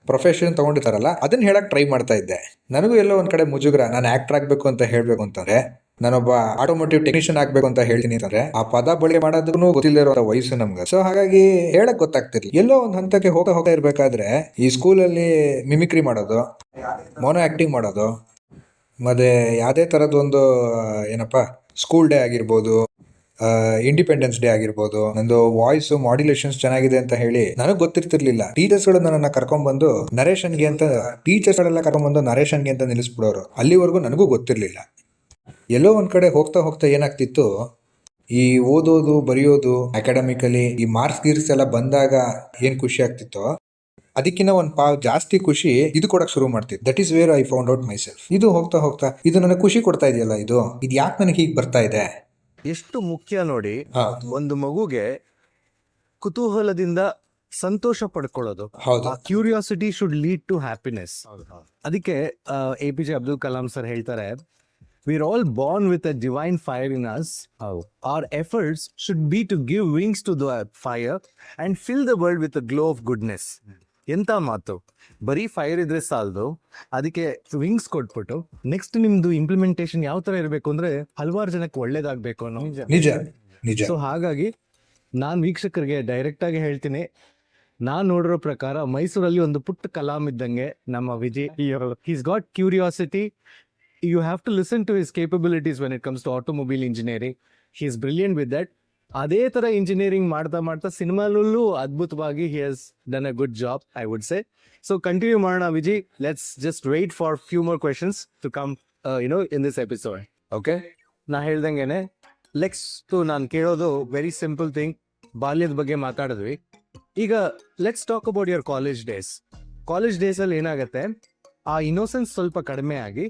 ಪ್ರೊಫೆಷನ್ ತಗೊಂಡಿರ್ತಾರಲ್ಲ ಅದನ್ನ ಹೇಳಕ್ ಟ್ರೈ ಮಾಡ್ತಾ ಇದ್ದೆ. ನನಗೂ ಎಲ್ಲೋ ಒಂದ್ ಕಡೆ ಮುಜುಗರ, ನಾನು ಆಕ್ಟರ್ ಆಗ್ಬೇಕು ಅಂತ ಹೇಳ್ಬೇಕು ಅಂತಂದ್ರೆ, ನಾನೊಬ್ಬ ಆಟೋಮೋಟಿವ್ ಟೆಕ್ನಿಷಿಯನ್ ಆಗ್ಬೇಕು ಅಂತ ಹೇಳ್ತೀನಿ ಅಂತಂದ್ರೆ ಆ ಪದ ಬಳಕೆ ಮಾಡೋದಕ್ಕೂ ಗೊತ್ತಿಲ್ಲದಿರೋ ವಯಸ್ಸು ನಮ್ಗೆ. ಸೊ ಹಾಗಾಗಿ ಹೇಳಕ್ ಗೊತ್ತಾಗ್ತಿರ್ಲಿಲ್ಲ. ಎಲ್ಲೋ ಒಂದ್ ಹಂತಕ್ಕೆ ಹೋಗ್ತಾ ಇರ್ಬೇಕಾದ್ರೆ ಈ ಸ್ಕೂಲಲ್ಲಿ ಮಿಮಿಕ್ರಿ ಮಾಡೋದು, ಮೋನೋ ಆಕ್ಟಿಂಗ್ ಮಾಡೋದು, ಮತ್ತೆ ಯಾವ್ದೇ ತರದ್ ಒಂದು ಏನಪ್ಪಾ ಸ್ಕೂಲ್ ಡೇ ಆಗಿರ್ಬೋದು, ಇಂಡಿಪೆಂಡೆನ್ಸ್ ಡೇ ಆಗಿರ್ಬೋದು, ನಂದು ವಾಯ್ಸ್ ಮಾಡ್ಯುಲೇಷನ್ಸ್ ಚೆನ್ನಾಗಿದೆ ಅಂತ ಹೇಳಿ ನನಗೆ ಗೊತ್ತಿರ್ತಿರ್ಲಿಲ್ಲ. ಟೀಚರ್ಸ್ ಗಳು ನನ್ನ ಕರ್ಕೊಂಡ್ಬಂದು ನರೇಷನ್ಗೆ ಅಂತ, ಟೀಚರ್ಸ್ ಗಳೆಲ್ಲ ಕರ್ಕೊಂಡ್ಬಂದು ನರೇಷನ್ಗೆ ಅಂತ ನಿಲ್ಲಿಸ್ಬಿಡೋರು. ಅಲ್ಲಿವರೆಗೂ ನನಗೂ ಗೊತ್ತಿರ್ಲಿಲ್ಲ. ಎಲ್ಲೋ ಒಂದ್ ಕಡೆ ಹೋಗ್ತಾ ಏನಾಗ್ತಿತ್ತು, ಈ ಓದೋದು ಬರೆಯೋದು ಅಕಾಡೆಮಿಕಲಿ ಈ ಮಾರ್ಕ್ಸ್ ಎಲ್ಲ ಬಂದಾಗ ಏನ್ ಖುಷಿ ಆಗ್ತಿತ್ತೋ ಅದಕ್ಕಿಂತ ಒಂದು ಜಾಸ್ತಿ ಖುಷಿ ಇದು ಕೊಡಕ್ ಶುರು ಮಾಡ್ತಿತ್ತು. That is where I found out my self. ಇದು ಹೋಗ್ತಾ ಇದು ನನಗೆ ಖುಷಿ ಕೊಡ್ತಾ ಇದೆಯಲ್ಲ, ಇದು ಯಾಕೆ ನನಗೆ ಹೀಗೆ ಬರ್ತಾ ಇದೆ. ಎಷ್ಟು ಮುಖ್ಯ ನೋಡಿ ಒಂದು ಮಗುಗೆ ಕುತೂಹಲದಿಂದ ಸಂತೋಷ ಪಡ್ಕೊಳ್ಳೋದು. ಹೌದು. Curiosity should lead to happiness. ಅದಕ್ಕೆ APJ ಅಬ್ದುಲ್ ಕಲಾಂ ಸರ್ ಹೇಳ್ತಾರೆ, we are all born with a divine fire in us. Our efforts should be to give wings to the fire and fill the world with a glow of goodness. ಎಂತ ಮಾತು, ಬರೀ fire ಇದ್ರೆ ಸಾಲದು, ಅದಕ್ಕೆ wings ಕೊಟ್ಬಿಟ್ಟು next ನಿಮ್ದು implementation ಯಾವ ತರ ಇರಬೇಕು ಅಂದ್ರೆ ಹಲವಾರು ಜನಕ್ಕೆ ಒಳ್ಳೇದಾಗ್ಬೇಕು ಅನ್ನೋ. ನಿಜ ನಿಜ. ಸೊ ಹಾಗಾಗಿ ನಾನು ವೀಕ್ಷಕರಿಗೆ ಡೈರೆಕ್ಟ್ ಆಗಿ ಹೇಳ್ತೀನಿ, ನಾನ್ ನೋಡಿರೋ ಪ್ರಕಾರ ಮೈಸೂರಲ್ಲಿ ಒಂದು ಪುಟ್ಟ ಕಲಾಂ ಇದ್ದಂಗೆ ನಮ್ಮ Vijay. He's got curiosity. You have to listen to his capabilities when it comes to automobile engineering. He is brilliant with that. ಅದೇ ತರ ಇಂಜಿನಿಯರಿಂಗ್ ಮಾಡ್ತಾ ಮಾಡ್ತಾ ಸಿನಿಮಾಲೂ ಅದ್ಭುತವಾಗಿ he has done a good job, I would say. So continue ಮಾಡೋಣ Vijay. Let's just wait for few more questions to come in this episode. Okay? ನಾ ಹೇಳ್ದಂಗೆನೆ next ನಾನು ಕೇಳೋದು very simple thing. ಬಾಲ್ಯದ ಬಗ್ಗೆ ಮಾತಾಡಿದ್ವಿ. ಈಗ let's talk about your college days. College days ಅಲ್ಲಿ ಏನಾಗುತ್ತೆ, ಆ ಇನ್ನೋಸೆನ್ಸ್ ಸ್ವಲ್ಪ ಕಡಿಮೆ ಆಗಿ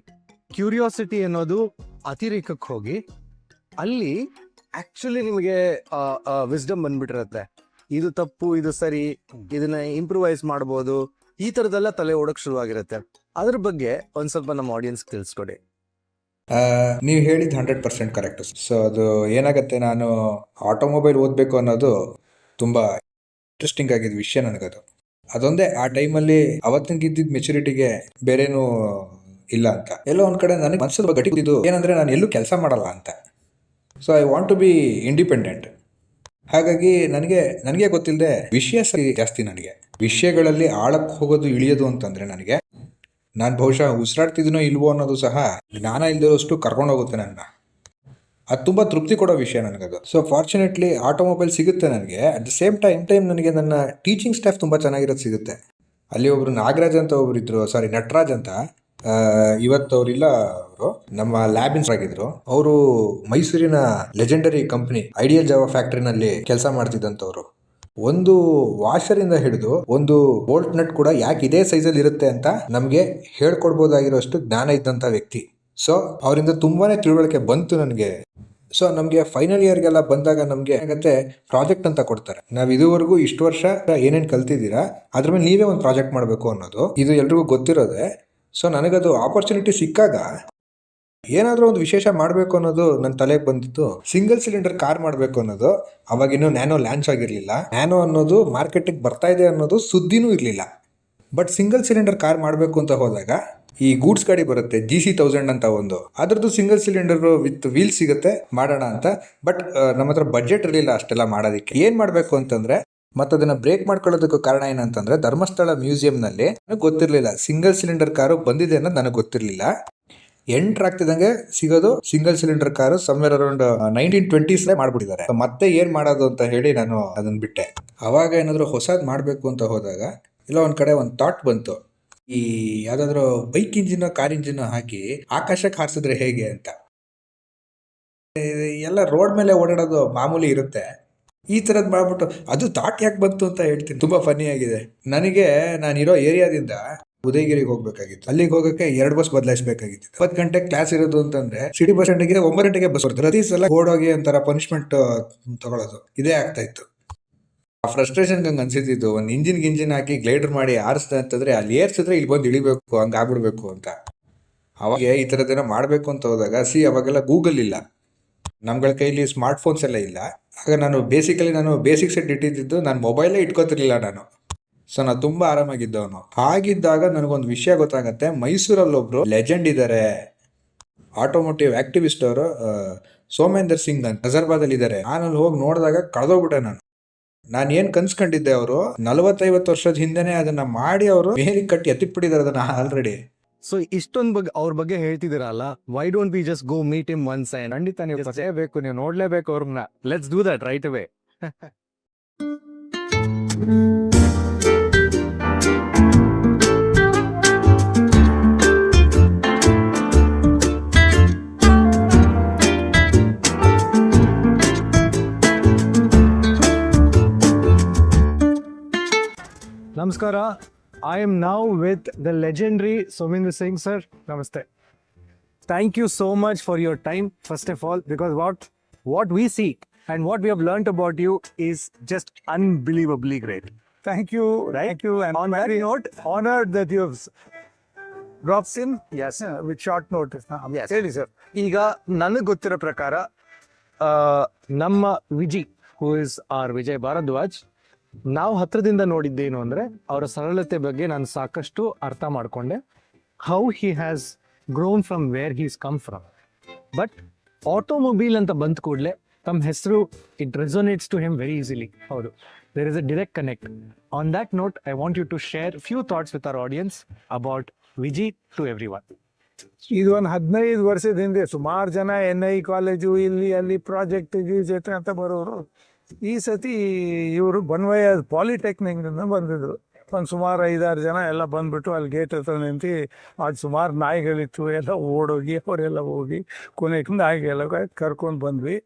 ಕ್ಯೂರಿಯಾಸಿಟಿ ಅನ್ನೋದು ಅತಿರೇಕಕ್ಕೆ ಹೋಗಿ ಅಲ್ಲಿ ಆಕ್ಚುಲಿ ನಿಮಗೆ ವಿಸ್ಡಮ್ ಬಂದ್ಬಿಟ್ಟಿರತ್ತೆ. ಇದು ತಪ್ಪು, ಇದು ಸರಿ, ಇದನ್ನ ಇಂಪ್ರೂವೈಸ್ ಮಾಡ್ಬೋದು, ಈ ತರದೆಲ್ಲ ತಲೆ ಓಡಕ್ ಶುರುವಾಗಿರುತ್ತೆ. ಅದ್ರ ಬಗ್ಗೆ ಒಂದ್ ಸ್ವಲ್ಪ ನಮ್ಮ ಆಡಿಯನ್ಸ್ ತಿಳಿಸ್ಕೊಡಿ. ನೀವು ಹೇಳಿದ್ದು 100% ಕರೆಕ್ಟ್. ಸೊ ಅದು ಏನಾಗುತ್ತೆ, ನಾನು ಆಟೋಮೊಬೈಲ್ ಓದಬೇಕು ಅನ್ನೋದು ತುಂಬ ಇಂಟ್ರೆಸ್ಟಿಂಗ್ ಆಗಿದ್ದ ವಿಷಯ ನನಗದು. ಅದೊಂದೇ ಆ ಟೈಮಲ್ಲಿ ಅವತ್ತಿಗಿದ್ದಿದ್ದ ಮೆಚುರಿಟಿಗೆ ಬೇರೇನೂ ಇಲ್ಲ ಅಂತ. ಎಲ್ಲೋ ಒಂದ್ ಕಡೆ ನನಗೆ ಮನಸ್ಸಲ್ಲಿ ಗಟ್ಟಿ ಕೂತಿದ್ದು ಏನಂದ್ರೆ, ನಾನು ಎಲ್ಲೂ ಕೆಲಸ ಮಾಡಲ್ಲ ಅಂತ. So I want to be independent. ಹಾಗಾಗಿ ನನಗೆ ಗೊತ್ತಿಲ್ಲದೆ ವಿಷಯ ಜಾಸ್ತಿ. ನನಗೆ ವಿಷಯಗಳಲ್ಲಿ ಆಳಕ್ಕೆ ಹೋಗೋದು ಇಳಿಯೋದು ಅಂತಂದ್ರೆ ನನಗೆ, ನಾನು ಬಹುಶಃ ಉಸಿರಾಡ್ತಿದ್ದೀನೋ ಇಲ್ವೋ ಅನ್ನೋದು ಸಹ ಜ್ಞಾನ ಇಲ್ದಿರೋಷ್ಟು ಕರ್ಕೊಂಡೋಗುತ್ತೆ ನನ್ನ. ಅದು ತುಂಬ ತೃಪ್ತಿ ಕೊಡೋ ವಿಷಯ ನನಗದು. ಸೊ ಫಾರ್ಚುನೇಟ್ಲಿ ಆಟೋಮೊಬೈಲ್ ಸಿಗುತ್ತೆ ನನಗೆ. ಅಟ್ ದ ಸೇಮ್ ಟೈಮ್ ನನಗೆ ನನ್ನ ಟೀಚಿಂಗ್ ಸ್ಟಾಫ್ ತುಂಬ ಚೆನ್ನಾಗಿರೋದು ಸಿಗುತ್ತೆ. ಅಲ್ಲಿ ಒಬ್ರು ನಾಗರಾಜ್ ಅಂತ ಒಬ್ರು ಇದ್ರು, ನಟರಾಜ್ ಅಂತ. ಇವತ್ತು ಅವರಿಲ್ಲ, ಅವರು ನಮ್ಮ ಲ್ಯಾಬ್ ಆಗಿದ್ರು. ಅವರು ಮೈಸೂರಿನ ಲೆಜೆಂಡರಿ ಕಂಪನಿ ಐಡಿಯಲ್ ಜಾವಾ ಫ್ಯಾಕ್ಟ್ರಿನಲ್ಲಿ ಕೆಲಸ ಮಾಡ್ತಿದ್ದಂಥವ್ರು. ಒಂದು ವಾಷರ್ ಇಂದ ಹಿಡಿದು ಒಂದು ಬೋಲ್ಟ್ ನಟ್ ಕೂಡ ಯಾಕೆ ಇದೇ ಸೈಜಲ್ಲಿ ಇರುತ್ತೆ ಅಂತ ನಮಗೆ ಹೇಳ್ಕೊಡ್ಬೋದಾಗಿರೋಷ್ಟು ಜ್ಞಾನ ಇದ್ದಂಥ ವ್ಯಕ್ತಿ. ಸೊ ಅವರಿಂದ ತುಂಬಾನೇ ತಿಳುವಳಿಕೆ ಬಂತು ನನಗೆ. ಸೊ ನಮಗೆ ಫೈನಲ್ ಇಯರ್ಗೆಲ್ಲ ಬಂದಾಗ ನಮಗೆ ಆಗತ್ತೆ ಪ್ರಾಜೆಕ್ಟ್ ಅಂತ ಕೊಡ್ತಾರೆ. ನಾವು ಇದುವರೆಗೂ ಇಷ್ಟು ವರ್ಷ ಏನೇನು ಕಲ್ತಿದ್ದೀರಾ ಅದ್ರ ಮೇಲೆ ನೀವೇ ಒಂದು ಪ್ರಾಜೆಕ್ಟ್ ಮಾಡಬೇಕು ಅನ್ನೋದು ಇದು ಎಲ್ರಿಗೂ ಗೊತ್ತಿರೋದೆ. ಸೊ ನನಗದು ಆಪರ್ಚುನಿಟಿ ಸಿಕ್ಕಾಗ ಏನಾದರೂ ಒಂದು ವಿಶೇಷ ಮಾಡಬೇಕು ಅನ್ನೋದು ನನ್ನ ತಲೆಗೆ ಬಂದಿತ್ತು. ಸಿಂಗಲ್ ಸಿಲಿಂಡರ್ ಕಾರ್ ಮಾಡಬೇಕು ಅನ್ನೋದು. ಅವಾಗಿನ್ನೂ ನ್ಯಾನೋ ಲಾಂಚ್ ಆಗಿರಲಿಲ್ಲ. ನ್ಯಾನೋ ಅನ್ನೋದು ಮಾರ್ಕೆಟಿಗೆ ಬರ್ತಾ ಇದೆ ಅನ್ನೋದು ಸುದ್ದಿನೂ ಇರಲಿಲ್ಲ. ಬಟ್ ಸಿಂಗಲ್ ಸಿಲಿಂಡರ್ ಕಾರ್ ಮಾಡಬೇಕು ಅಂತ ಹೋದಾಗ ಈ ಗೂಡ್ಸ್ ಗಾಡಿ ಬರುತ್ತೆ GC1000 ಅಂತ ಒಂದು, ಅದ್ರದ್ದು ಸಿಂಗಲ್ ಸಿಲಿಂಡರ್ ವಿತ್ ವೀಲ್ ಸಿಗುತ್ತೆ, ಮಾಡೋಣ ಅಂತ. ಬಟ್ ನಮ್ಮ ಹತ್ರ ಬಜೆಟ್ ಇರಲಿಲ್ಲ ಅಷ್ಟೆಲ್ಲ ಮಾಡೋದಕ್ಕೆ. ಏನು ಮಾಡಬೇಕು ಅಂತಂದ್ರೆ, ಮತ್ತು ಅದನ್ನ ಬ್ರೇಕ್ ಮಾಡ್ಕೊಳ್ಳೋದಕ್ಕೂ ಕಾರಣ ಏನಂತಂದ್ರೆ, ಧರ್ಮಸ್ಥಳ ಮ್ಯೂಸಿಯಂನಲ್ಲಿ ನನಗೆ ಗೊತ್ತಿರಲಿಲ್ಲ ಸಿಂಗಲ್ ಸಿಲಿಂಡರ್ ಕಾರು ಬಂದಿದೆ ಅನ್ನೋದು ನನಗೆ ಗೊತ್ತಿರಲಿಲ್ಲ. ಎಂಟರ್ ಆಗ್ತಿದಂಗೆ ಸಿಗೋದು single cylinder car somewhere around 1920s ಮಾಡ್ಬಿಟ್ಟಿದ್ದಾರೆ. ಮತ್ತೆ ಏನ್ ಮಾಡೋದು ಅಂತ ಹೇಳಿ ನಾನು ಅದನ್ನ ಬಿಟ್ಟೆ. ಅವಾಗ ಏನಾದ್ರು ಹೊಸದ್ ಮಾಡಬೇಕು ಅಂತ ಹೋದಾಗ ಇಲ್ಲ ಒಂದ್ ಕಡೆ ಒಂದು ಥಾಟ್ ಬಂತು, ಈ ಯಾವ್ದಾದ್ರು ಬೈಕ್ ಇಂಜಿನ್ ಕಾರ್ ಇಂಜಿನ್ ಹಾಕಿ ಆಕಾಶಕ್ಕೆ ಹಾರಿಸಿದ್ರೆ ಹೇಗೆ ಅಂತ. ಎಲ್ಲ ರೋಡ್ ಮೇಲೆ ಓಡಾಡೋದು ಮಾಮೂಲಿ ಇರುತ್ತೆ, ಈ ತರದ್ ಮಾಡ್ಬಿಟ್ಟು ಅದು ಥಾಟ್ ಯಾಕೆ ಬಂತು ಅಂತ ಹೇಳ್ತೀನಿ. ತುಂಬಾ ಫನ್ನಿ ಆಗಿದೆ. ನನಗೆ ನಾನಿರೋ ಏರಿಯಾದಿಂದ ಉದಯಗಿರಿಗೆ ಹೋಗ್ಬೇಕಾಗಿತ್ತು. ಅಲ್ಲಿಗೆ ಹೋಗಕ್ಕೆ 2 ಬಸ್ ಬದಲಾಯಿಸಬೇಕಾಗಿತ್ತು. 10 ಗಂಟೆಗೆ ಕ್ಲಾಸ್ ಇರೋದು ಅಂತಂದ್ರೆ ಸಿಟಿ ಬಸ್ ಸ್ಟ್ಯಾಂಡಿಗೆ 9 ಗಂಟೆಗೆ ಬಸ್ ಬರ್ತದೆ. ಪ್ರತಿ ಸಲ ಓಡೋಗಿ ಒಂಥರ ಪನಿಷ್ಮೆಂಟ್ ತಗೊಳ್ಳೋದು ಇದೇ ಆಗ್ತಾ ಇತ್ತು. ಆ ಫ್ರಸ್ಟ್ರೇಷನ್ ಹಂಗೆ ಅನ್ಸಿದ್ದು, ಒಂದು ಇಂಜಿನ್ ಹಾಕಿ ಗ್ಲೈಡರ್ ಮಾಡಿ ಆರಿಸ್ತಾ ಅಂತಂದ್ರೆ ಅಲ್ಲಿ ಏರ್ಸಿದ್ರೆ ಇಲ್ಲಿ ಬಂದು ಇಳಿಬೇಕು, ಹಂಗೆ ಆಗ್ಬಿಡ್ಬೇಕು ಅಂತ. ಅವಾಗ ಈ ಥರದ್ದೇನೋ ಮಾಡಬೇಕು ಅಂತ ಹೋದಾಗ ಅವಾಗೆಲ್ಲ ಗೂಗಲ್ ಇಲ್ಲ, ನಮ್ಗಳ ಕೈಲಿ ಸ್ಮಾರ್ಟ್ ಫೋನ್ಸ್ ಎಲ್ಲ ಇಲ್ಲ. ಆಗ ನಾನು ಬೇಸಿಕ್ ಸೆಟ್ ಇಟ್ಟಿದ್ದು, ನಾನು ಮೊಬೈಲೇ ಇಟ್ಕೋತಿರ್ಲಿಲ್ಲ ನಾನು. ಸೊ ನಾನು ತುಂಬಾ ಆರಾಮಾಗಿದ್ದವನು. ಹಾಗಿದ್ದಾಗ ನನಗೊಂದು ವಿಷಯ ಗೊತ್ತಾಗತ್ತೆ, ಮೈಸೂರಲ್ಲಿ ಒಬ್ರು ಲೆಜೆಂಡ್ ಇದ್ದಾರೆ, ಆಟೋಮೋಟಿವ್ ಆಕ್ಟಿವಿಸ್ಟ್ ಅವರು, ಸೋಮೇಂದರ್ ಸಿಂಗ್ ಅಂತ ಹಜರ್ಬಾದಲ್ಲಿ ಇದ್ದಾರೆ. ನಾನು ಹೋಗಿ ನೋಡಿದಾಗ ಕಳೆದೋಗ್ಬಿಟ್ಟೆ. ನಾನು ಏನ್ ಕನ್ಸ್ಕೊಂಡಿದ್ದೆ, ಅವರು 40-50 ವರ್ಷದ ಹಿಂದೆನೆ ಅದನ್ನ ಮಾಡಿ ಅವರು ಮೇಲಿಗೆ ಕಟ್ಟಿ ಎತ್ತಿಟ್ಬಿಟ್ಟಿದ್ದಾರೆ ಅದನ್ನ ಆಲ್ರೆಡಿ. ಸೊ ಇಷ್ಟೊಂದು ಅವ್ರ ಬಗ್ಗೆ ಹೇಳ್ತಿದ್ದೀರಲ್ಲ, why don't we just go meet him once? ಖಂಡಿತ ನೀವು ಬೇಕು, ನೀವು ನೋಡ್ಲೇಬೇಕು ಅವ್ರನ್ನ. Let's do that right away. ನಮಸ್ಕಾರ. I am now with the legendary Somendra Singh sir. Namaste. Thank you so much for your time, first of all, because what we see and what we have learnt about you is just unbelievably great. Thank you. Thank you. And on that note, honored that you have dropped in. Yes. With short notice. Yes. ಹೇಳಿ sir. ಈಗ ನನಗೆ ಗೊತ್ತಿರೋ ಪ್ರಕಾರ ನಮ್ಮ Viji who is our Vijay Bharadwaj, ನಾವು ಹತ್ರದಿಂದ ನೋಡಿದ್ದೇನು ಅಂದರೆ ಅವರ ಸರಳತೆ ಬಗ್ಗೆ ನಾನು ಸಾಕಷ್ಟು ಅರ್ಥ ಮಾಡಿಕೊಂಡೆ. How he has grown from where he's come from. But automobile ಅಂತ ಬಂದ ಕೂಡಲೇ ತಮ್ಮ ಹೆಸರು it resonates to him very easily. ಹೌದು, there is a direct connect. On that note I want you to share few thoughts with our audience about Viji to everyone. ಇದು ಒಂದು 15 ವರ್ಷದ ಹಿಂದೆ ಸುಮಾರು ಜನ NI ಕಾಲೇಜು ಇಲ್ಲಿ ಅಲ್ಲಿ ಪ್ರಾಜೆಕ್ಟ್ ಗೀಜೆಕ್ಟ್ ಅಂತ ಬರೋರು. ಈ ಸತಿ ಇವರು ಬನ್ವಯ ಪಾಲಿಟೆಕ್ನಿಕ್ನಿಂದ ಬಂದಿದ್ರು. ಒಂದು ಸುಮಾರು 5-6 ಜನ ಎಲ್ಲ ಬಂದ್ಬಿಟ್ಟು ಅಲ್ಲಿ ಗೇಟ್ ಹತ್ರ ನಿಂತು ಅದು ಸುಮಾರು ನಾಯಿಗಳಿತ್ತು, ಎಲ್ಲ ಓಡೋಗಿ ಅವರೆಲ್ಲ ಹೋಗಿ ಕೊನೆಗೆ ನಾಯಿಗೆಲ್ಲ ಕರ್ಕೊಂಡು ಬಂದ್ವಿ.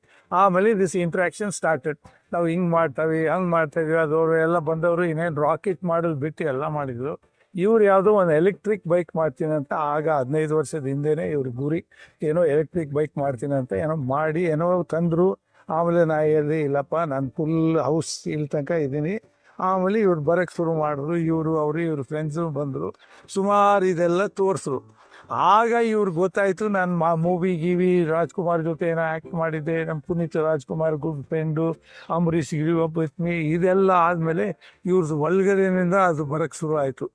ಆಮೇಲೆ ದಿಸ್ ಇಂಟ್ರಾಕ್ಷನ್ ಸ್ಟಾರ್ಟೆಡ್. ನಾವು ಹಿಂಗೆ ಮಾಡ್ತಾವೆ ಹಂಗೆ ಮಾಡ್ತಾಯಿದ್ವಿ. ಅದವರು ಎಲ್ಲ ಬಂದವರು ಇನ್ನೇನು ರಾಕೆಟ್ ಮಾಡೋದು ಬಿಟ್ಟು ಎಲ್ಲ ಮಾಡಿದ್ರು. ಇವ್ರು ಯಾವುದೋ ಒಂದು ಎಲೆಕ್ಟ್ರಿಕ್ ಬೈಕ್ ಮಾಡ್ತೀನಿ ಅಂತ, ಆಗ 15 ವರ್ಷದ ಹಿಂದೆನೇ ಇವ್ರ ಗುರಿ ಏನೋ ಎಲೆಕ್ಟ್ರಿಕ್ ಬೈಕ್ ಮಾಡ್ತೀನಿ ಅಂತ ಏನೋ ಮಾಡಿ ಏನೋ ತಂದರು. ಆಮೇಲೆ ನಾ ಹೇಳಿದೆ ಇಲ್ಲಪ್ಪ ನಾನು ಫುಲ್ ಹೌಸ್ ಇಲ್ಲಿ ತನಕ ಇದ್ದೀನಿ. ಆಮೇಲೆ ಇವ್ರು ಬರೋಕ್ಕೆ ಶುರು ಮಾಡಿದ್ರು. ಇವ್ರ ಫ್ರೆಂಡ್ಸು ಬಂದರು, ಸುಮಾರು ಇದೆಲ್ಲ ತೋರಿಸ್ರು. ಆಗ ಇವ್ರಿಗೆ ಗೊತ್ತಾಯಿತು ನಾನು ಮೂವಿ ರಾಜ್ಕುಮಾರ್ ಜೊತೆ ಏನೋ ಆ್ಯಕ್ಟ್ ಮಾಡಿದ್ದೆ, ನಮ್ಮ ಪುನೀತ್ ರಾಜ್ಕುಮಾರ್ ಗುಡ್ ಫ್ರೆಂಡು, ಅಂಬರೀಷ್ ಗಿರಿವಪ್ಪತ್ನಿ, ಇದೆಲ್ಲ ಆದಮೇಲೆ ಇವ್ರದ್ದು ಒಳಗಡೆಯಿಂದ ಅದು ಬರೋಕ್ಕೆ ಶುರು ಆಯಿತು.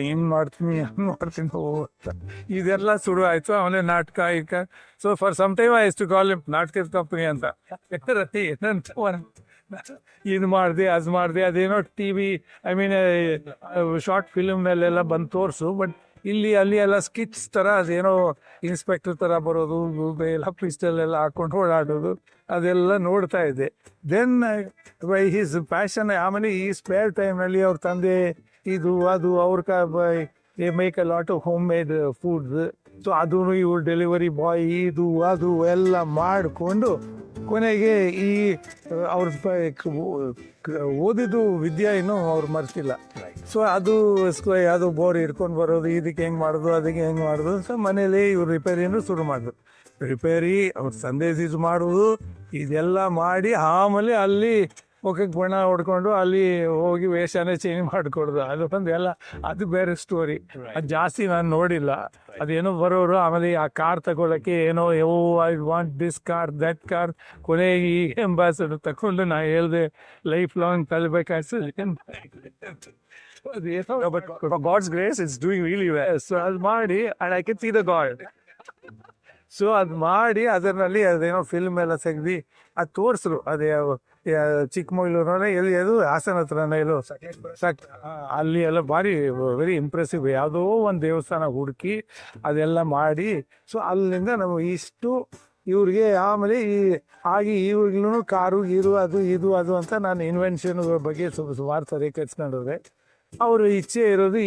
ಹಿಂಗೆ ಮಾಡ್ತೀನಿ ಹಂಗೆ ಮಾಡ್ತೀನಿ ಅಂತ ಇದೆಲ್ಲ ಶುರು ಆಯಿತು. ಆಮೇಲೆ ನಾಟಕ ಈಗ so for some time I used to call it ನಾಟಕದ ಕಂಪ್ನಿ ಅಂತ. ಇದು ಮಾಡಿದೆ ಅದು ಮಾಡಿದೆ, ಅದೇನೋ TV ಐ ಮೀನ್ ಶಾರ್ಟ್ ಫಿಲ್ಮ್ನಲ್ಲೆಲ್ಲ ಬಂದು ತೋರಿಸು. ಬಟ್ ಇಲ್ಲಿ ಅಲ್ಲಿ ಎಲ್ಲ ಸ್ಕಿಟ್ಸ್ ಥರ ಅದೇನೋ ಇನ್ಸ್ಪೆಕ್ಟರ್ ಥರ ಬರೋದು, ಎಲ್ಲ ಪಿಸ್ಟಲ್ ಎಲ್ಲ ಹಾಕೊಂಡು ಓಡಾಡೋದು, ಅದೆಲ್ಲ ನೋಡ್ತಾ ಇದ್ದೆ. Then by he's passion. ಆಮೇಲೆ ಈ ಸ್ಪೇರ್ ಟೈಮ್ನಲ್ಲಿ ಅವ್ರ ತಂದೆ ಇದು ಅದು ಅವ್ರ make a lot of home made foods. So ಅದೂ ಇವ್ರು ಡೆಲಿವರಿ ಬಾಯ್ ಇದು ಅದು ಎಲ್ಲ ಮಾಡಿಕೊಂಡು ಕೊನೆಗೆ ಈ ಅವ್ರ ಓದಿದ್ದು ವಿದ್ಯೆ ಇನ್ನೂ ಅವ್ರು ಮರ್ತಿಲ್ಲ. ಸೊ ಅದು ಯಾವುದೋ ಬೋರ್ ಹಿಡ್ಕೊಂಡು ಬರೋದು, ಇದಕ್ಕೆ ಹೆಂಗೆ ಮಾಡೋದು ಅದಕ್ಕೆ ಹೆಂಗೆ ಮಾಡೋದು. ಸೊ ಮನೇಲಿ ಇವ್ರು ರಿಪೇರಿನೂ ಶುರು ಮಾಡಿದ್ರು. ರಿಪೇರಿ ಅವ್ರ ಸಂದೇಶ ಮಾಡೋದು ಇದೆಲ್ಲ ಮಾಡಿ ಆಮೇಲೆ ಅಲ್ಲಿ ಮುಖಕ್ಕೆ ಬಣ್ಣ ಹೊಡ್ಕೊಂಡು ಅಲ್ಲಿ ಹೋಗಿ ವೇಷನೇ ಚೇಂಜ್ ಮಾಡಿಕೊಡೋದು. ಅದು ಒಂದು ಎಲ್ಲ ಅದು ಬೇರೆ ಸ್ಟೋರಿ. ಅದು ಜಾಸ್ತಿ ನಾನು ನೋಡಿಲ್ಲ. ಅದೇನೋ ಬರೋರು ಆಮೇಲೆ ಆ ಕಾರ್ ತಗೊಳ್ಳೋಕ್ಕೆ ಏನೋ I want this car that car, ಕೊನೆಗೆ ಈ ಎಂಬಾಸಡರ್ ತಗೊಂಡು ನಾ ಹೇಳಿದೆ ಲೈಫ್ ಲಾಂಗ್ ತಲಬೇಕಾಗ್ತದೆ. But for God's grace, it's doing really well. So ಅದು ಮಾಡಿ and I can see the God. So ಅದು ಮಾಡಿ ಅದರಲ್ಲಿ ಅದೇನೋ ಫಿಲ್ಮ್ ಎಲ್ಲ ತೆಗ್ದು ಅದು ತೋರಿಸ್ರು. ಅದೇ ಚಿಕ್ಕಮಗಳೂರಲ್ಲಿ ಎಲ್ಲಿ ಅದು ಹಾಸನ ಹತ್ರನೇ ಎಲ್ಲೋ ಅಲ್ಲಿ ಎಲ್ಲ ಭಾರಿ ವೆರಿ ಇಂಪ್ರೆಸಿವ್. ಯಾವುದೋ ಒಂದು ದೇವಸ್ಥಾನ ಹುಡುಕಿ ಅದೆಲ್ಲ ಮಾಡಿ. ಸೊ ಅಲ್ಲಿಂದ ನಾವು ಇಷ್ಟು ಇವ್ರಿಗೆ ಆಮೇಲೆ ಇವಾಗ್ಲೂ ಕಾರು ಗೀರು ಅದು ಇದು ಅದು ಅಂತ ನಾನು ಇನ್ವೆನ್ಷನ್ ಬಗ್ಗೆ ಸುಮಾರು ಸರಿ ಕಟ್ಸ್ಕೊಂಡ್ರೆ ಅವ್ರ ಇಚ್ಛೆ ಇರೋದು